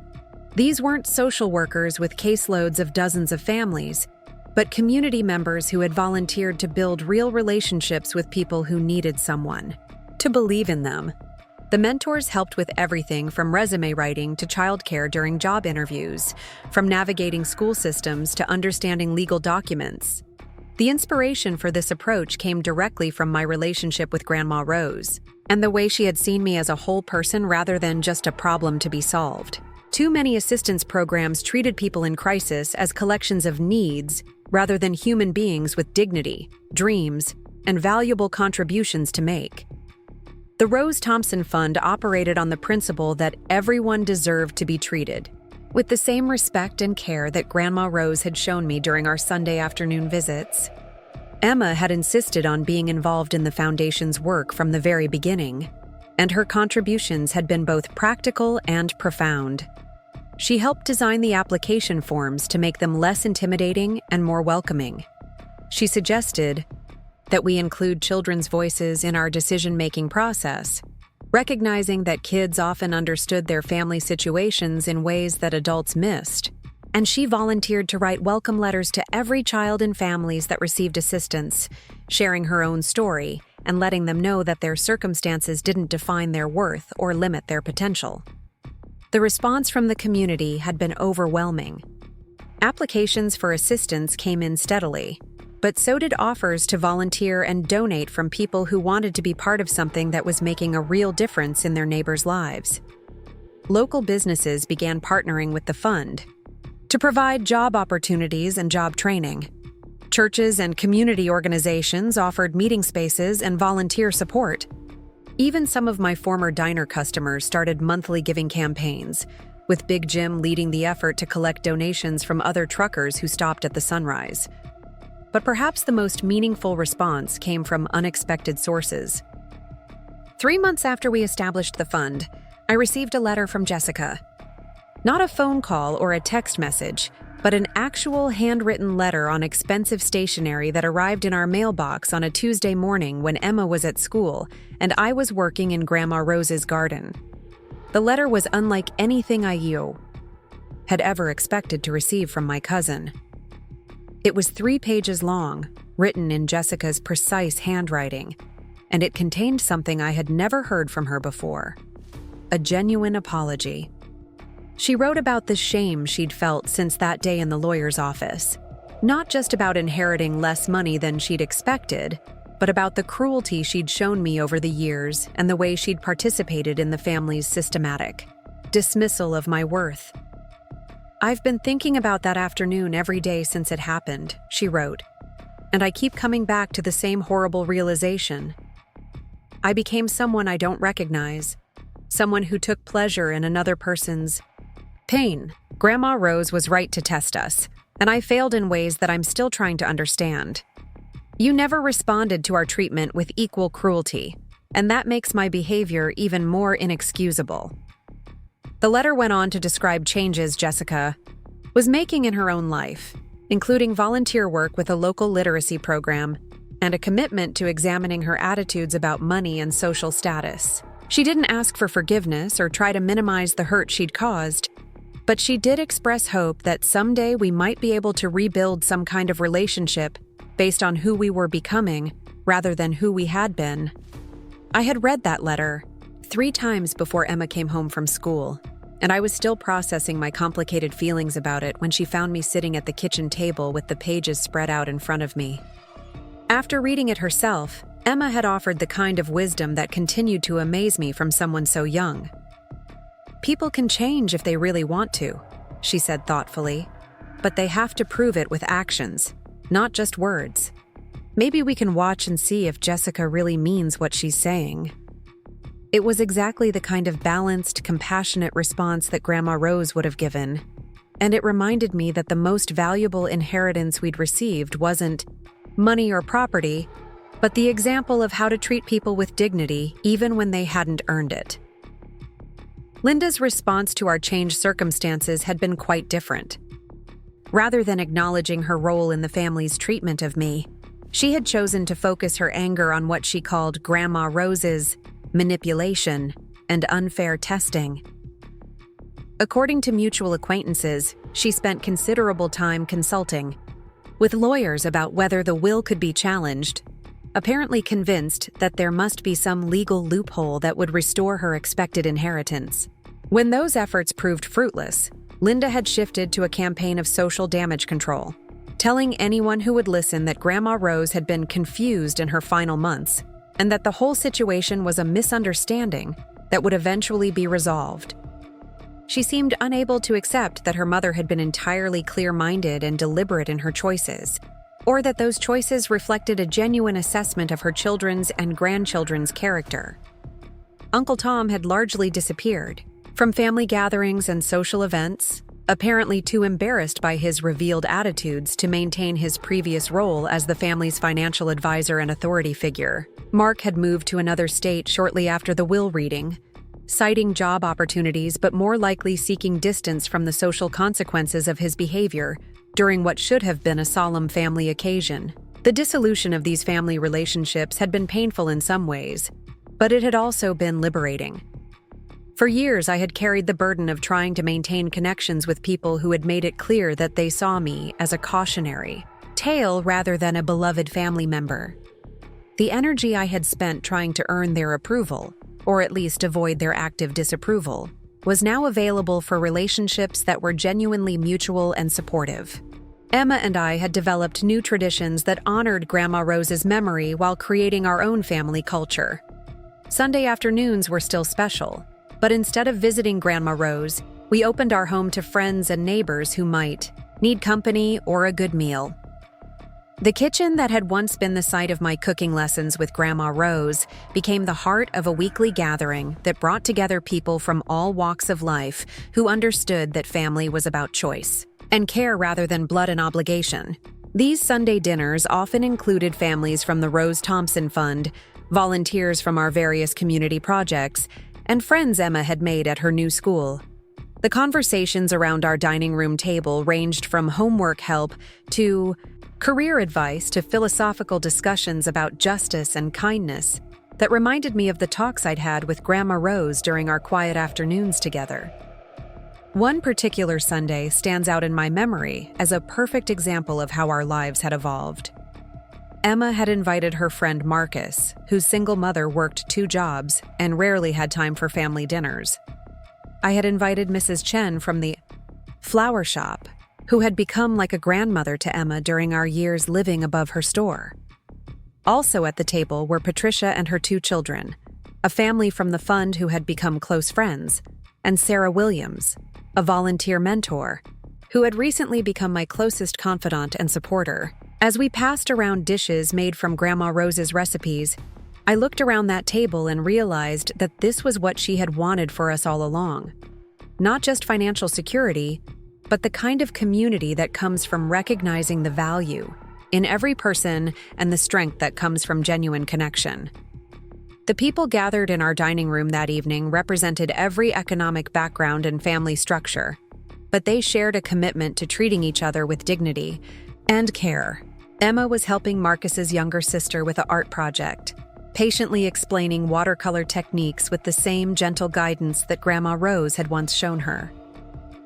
Speaker 1: These weren't social workers with caseloads of dozens of families, but community members who had volunteered to build real relationships with people who needed someone to believe in them. The mentors helped with everything from resume writing to childcare during job interviews, from navigating school systems to understanding legal documents. The inspiration for this approach came directly from my relationship with Grandma Rose, and the way she had seen me as a whole person rather than just a problem to be solved. Too many assistance programs treated people in crisis as collections of needs rather than human beings with dignity, dreams, and valuable contributions to make. The Rose Thompson Fund operated on the principle that everyone deserved to be treated with the same respect and care that Grandma Rose had shown me during our Sunday afternoon visits. Emma had insisted on being involved in the Foundation's work from the very beginning, and her contributions had been both practical and profound. She helped design the application forms to make them less intimidating and more welcoming. She suggested that we include children's voices in our decision-making process, recognizing that kids often understood their family situations in ways that adults missed. And she volunteered to write welcome letters to every child and families that received assistance, sharing her own story and letting them know that their circumstances didn't define their worth or limit their potential. The response from the community had been overwhelming. Applications for assistance came in steadily, but so did offers to volunteer and donate from people who wanted to be part of something that was making a real difference in their neighbors' lives. Local businesses began partnering with the fund to provide job opportunities and job training. Churches and community organizations offered meeting spaces and volunteer support. Even some of my former diner customers started monthly giving campaigns, with Big Jim leading the effort to collect donations from other truckers who stopped at the Sunrise. But perhaps the most meaningful response came from unexpected sources. 3 months after we established the fund, I received a letter from Jessica. Not a phone call or a text message, but an actual handwritten letter on expensive stationery that arrived in our mailbox on a Tuesday morning when Emma was at school and I was working in Grandma Rose's garden. The letter was unlike anything I had ever expected to receive from my cousin. It was 3 pages long, written in Jessica's precise handwriting, and it contained something I had never heard from her before: a genuine apology. She wrote about the shame she'd felt since that day in the lawyer's office, not just about inheriting less money than she'd expected, but about the cruelty she'd shown me over the years and the way she'd participated in the family's systematic dismissal of my worth. "I've been thinking about that afternoon every day since it happened," she wrote, "and I keep coming back to the same horrible realization. I became someone I don't recognize, someone who took pleasure in another person's pain. Grandma Rose was right to test us, and I failed in ways that I'm still trying to understand. You never responded to our treatment with equal cruelty, and that makes my behavior even more inexcusable." The letter went on to describe changes Jessica was making in her own life, including volunteer work with a local literacy program and a commitment to examining her attitudes about money and social status. She didn't ask for forgiveness or try to minimize the hurt she'd caused, but she did express hope that someday we might be able to rebuild some kind of relationship based on who we were becoming rather than who we had been. I had read that letter 3 times before Emma came home from school, and I was still processing my complicated feelings about it when she found me sitting at the kitchen table with the pages spread out in front of me. After reading it herself, Emma had offered the kind of wisdom that continued to amaze me from someone so young. "People can change if they really want to," she said thoughtfully, "but they have to prove it with actions, not just words. Maybe we can watch and see if Jessica really means what she's saying." It was exactly the kind of balanced, compassionate response that Grandma Rose would have given, and it reminded me that the most valuable inheritance we'd received wasn't money or property, but the example of how to treat people with dignity even when they hadn't earned it. Linda's response to our changed circumstances had been quite different. Rather than acknowledging her role in the family's treatment of me, she had chosen to focus her anger on what she called Grandma Rose's manipulation and unfair testing. According to mutual acquaintances, she spent considerable time consulting with lawyers about whether the will could be challenged, apparently convinced that there must be some legal loophole that would restore her expected inheritance. When those efforts proved fruitless, Linda had shifted to a campaign of social damage control, telling anyone who would listen that Grandma Rose had been confused in her final months and that the whole situation was a misunderstanding that would eventually be resolved. She seemed unable to accept that her mother had been entirely clear-minded and deliberate in her choices, or that those choices reflected a genuine assessment of her children's and grandchildren's character. Uncle Tom had largely disappeared from family gatherings and social events, apparently too embarrassed by his revealed attitudes to maintain his previous role as the family's financial advisor and authority figure. Mark had moved to another state shortly after the will reading, citing job opportunities but more likely seeking distance from the social consequences of his behavior during what should have been a solemn family occasion. The dissolution of these family relationships had been painful in some ways, but it had also been liberating. For years, I had carried the burden of trying to maintain connections with people who had made it clear that they saw me as a cautionary tale rather than a beloved family member. The energy I had spent trying to earn their approval, or at least avoid their active disapproval, was now available for relationships that were genuinely mutual and supportive. Emma and I had developed new traditions that honored Grandma Rose's memory while creating our own family culture. Sunday afternoons were still special, but instead of visiting Grandma Rose, we opened our home to friends and neighbors who might need company or a good meal. The kitchen that had once been the site of my cooking lessons with Grandma Rose became the heart of a weekly gathering that brought together people from all walks of life who understood that family was about choice and care rather than blood and obligation. These Sunday dinners often included families from the Rose Thompson Fund, volunteers from our various community projects, and friends Emma had made at her new school. The conversations around our dining room table ranged from homework help to career advice to philosophical discussions about justice and kindness that reminded me of the talks I'd had with Grandma Rose during our quiet afternoons together. One particular Sunday stands out in my memory as a perfect example of how our lives had evolved. Emma had invited her friend Marcus, whose single mother worked 2 jobs and rarely had time for family dinners. I had invited Mrs. Chen from the flower shop, who had become like a grandmother to Emma during our years living above her store. Also at the table were Patricia and her 2 children, a family from the fund who had become close friends, and Sarah Williams, a volunteer mentor, who had recently become my closest confidant and supporter. As we passed around dishes made from Grandma Rose's recipes, I looked around that table and realized that this was what she had wanted for us all along. Not just financial security, but the kind of community that comes from recognizing the value in every person and the strength that comes from genuine connection. The people gathered in our dining room that evening represented every economic background and family structure, but they shared a commitment to treating each other with dignity and care. Emma was helping Marcus's younger sister with an art project, patiently explaining watercolor techniques with the same gentle guidance that Grandma Rose had once shown her.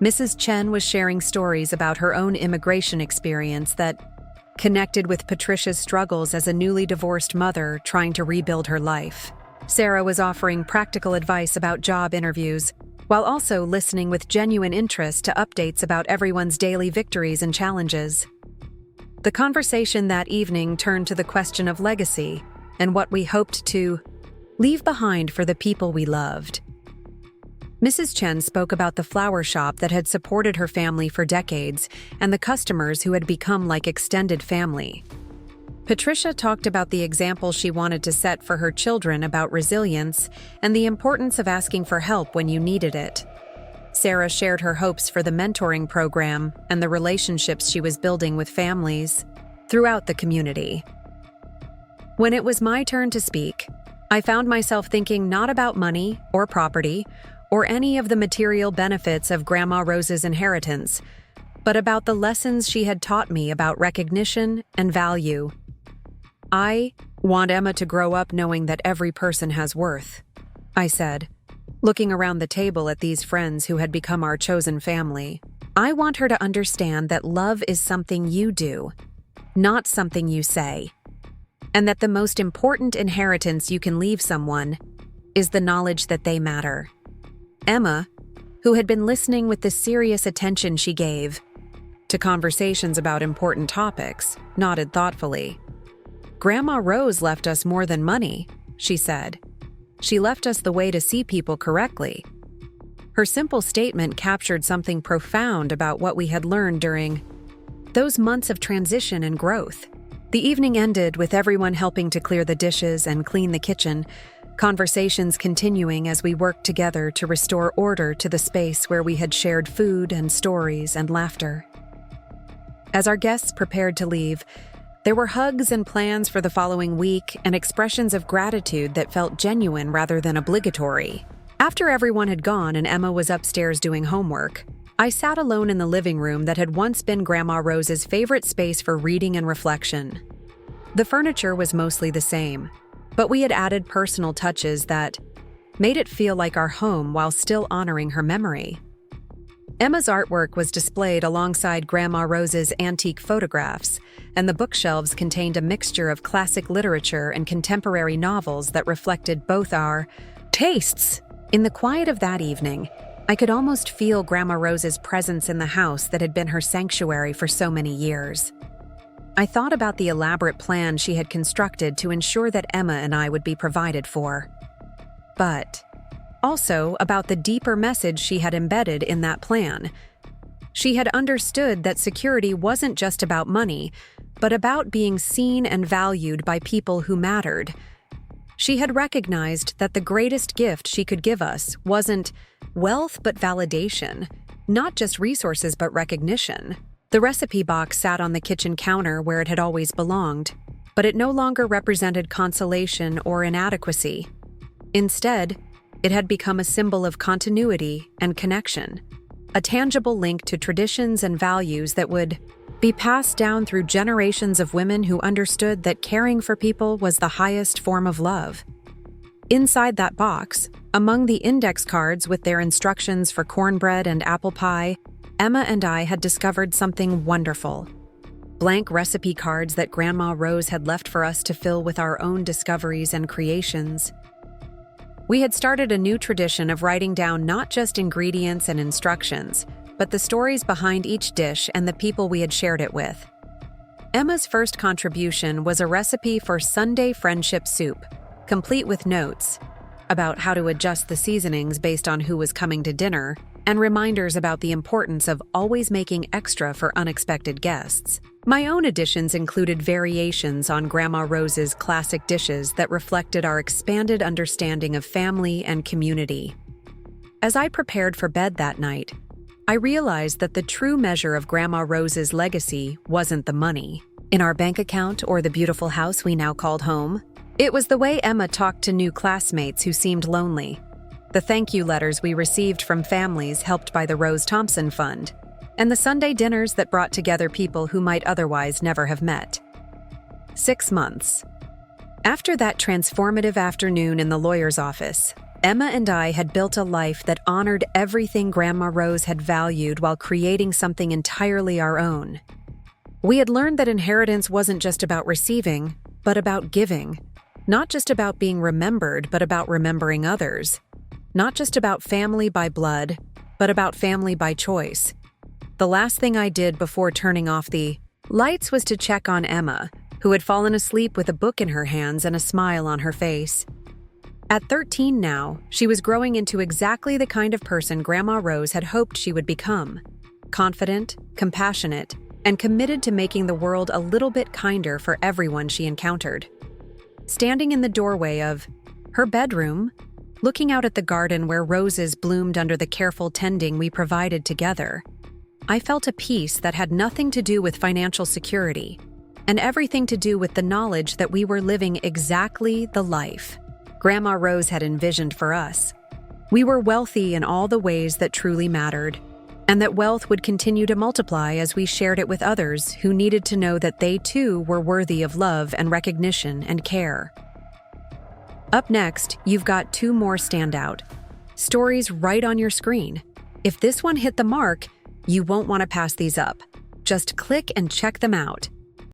Speaker 1: Mrs. Chen was sharing stories about her own immigration experience that connected with Patricia's struggles as a newly divorced mother trying to rebuild her life. Sarah was offering practical advice about job interviews, while also listening with genuine interest to updates about everyone's daily victories and challenges. The conversation that evening turned to the question of legacy and what we hoped to leave behind for the people we loved. Mrs. Chen spoke about the flower shop that had supported her family for decades and the customers who had become like extended family. Patricia talked about the example she wanted to set for her children about resilience and the importance of asking for help when you needed it. Sarah shared her hopes for the mentoring program and the relationships she was building with families throughout the community. When it was my turn to speak, I found myself thinking not about money or property or any of the material benefits of Grandma Rose's inheritance, but about the lessons she had taught me about recognition and value. I want Emma to grow up knowing that every person has worth, I said, looking around the table at these friends who had become our chosen family. I want her to understand that love is something you do, not something you say, and that the most important inheritance you can leave someone is the knowledge that they matter. Emma, who had been listening with the serious attention she gave to conversations about important topics, nodded thoughtfully. Grandma Rose left us more than money, she said. She left us the way to see people correctly. Her simple statement captured something profound about what we had learned during those months of transition and growth. The evening ended with everyone helping to clear the dishes and clean the kitchen, conversations continuing as we worked together to restore order to the space where we had shared food and stories and laughter. As our guests prepared to leave, there were hugs and plans for the following week and expressions of gratitude that felt genuine rather than obligatory. After everyone had gone and Emma was upstairs doing homework, I sat alone in the living room that had once been Grandma Rose's favorite space for reading and reflection. The furniture was mostly the same, but we had added personal touches that made it feel like our home while still honoring her memory. Emma's artwork was displayed alongside Grandma Rose's antique photographs, and the bookshelves contained a mixture of classic literature and contemporary novels that reflected both our tastes. In the quiet of that evening, I could almost feel Grandma Rose's presence in the house that had been her sanctuary for so many years. I thought about the elaborate plan she had constructed to ensure that Emma and I would be provided for, but also about the deeper message she had embedded in that plan. She had understood that security wasn't just about money, but about being seen and valued by people who mattered. She had recognized that the greatest gift she could give us wasn't wealth but validation, not just resources but recognition. The recipe box sat on the kitchen counter where it had always belonged, but it no longer represented consolation or inadequacy. Instead, it had become a symbol of continuity and connection. a tangible link to traditions and values that would be passed down through generations of women who understood that caring for people was the highest form of love. Inside that box, among the index cards with their instructions for cornbread and apple pie, Emma and I had discovered something wonderful. Blank recipe cards that Grandma Rose had left for us to fill with our own discoveries and creations. We had started a new tradition of writing down not just ingredients and instructions, but the stories behind each dish and the people we had shared it with. Emma's first contribution was a recipe for Sunday friendship soup, complete with notes about how to adjust the seasonings based on who was coming to dinner, and reminders about the importance of always making extra for unexpected guests. My own additions included variations on Grandma Rose's classic dishes that reflected our expanded understanding of family and community. As I prepared for bed that night, I realized that the true measure of Grandma Rose's legacy wasn't the money in our bank account or the beautiful house we now called home. It was the way Emma talked to new classmates who seemed lonely, the thank you letters we received from families helped by the Rose Thompson Fund, and the Sunday dinners that brought together people who might otherwise never have met. 6 months. After that transformative afternoon in the lawyer's office, Emma and I had built a life that honored everything Grandma Rose had valued while creating something entirely our own. We had learned that inheritance wasn't just about receiving, but about giving. Not just about being remembered, but about remembering others. Not just about family by blood, but about family by choice. The last thing I did before turning off the lights was to check on Emma, who had fallen asleep with a book in her hands and a smile on her face. At 13 now, she was growing into exactly the kind of person Grandma Rose had hoped she would become. Confident, compassionate, and committed to making the world a little bit kinder for everyone she encountered. Standing in the doorway of her bedroom, looking out at the garden where roses bloomed under the careful tending we provided together, I felt a peace that had nothing to do with financial security, and everything to do with the knowledge that we were living exactly the life Grandma Rose had envisioned for us. We were wealthy in all the ways that truly mattered, and that wealth would continue to multiply as we shared it with others who needed to know that they too were worthy of love and recognition and care. Up next, you've got 2 more standout stories right on your screen. If this one hit the mark, you won't want to pass these up. Just click and check them out.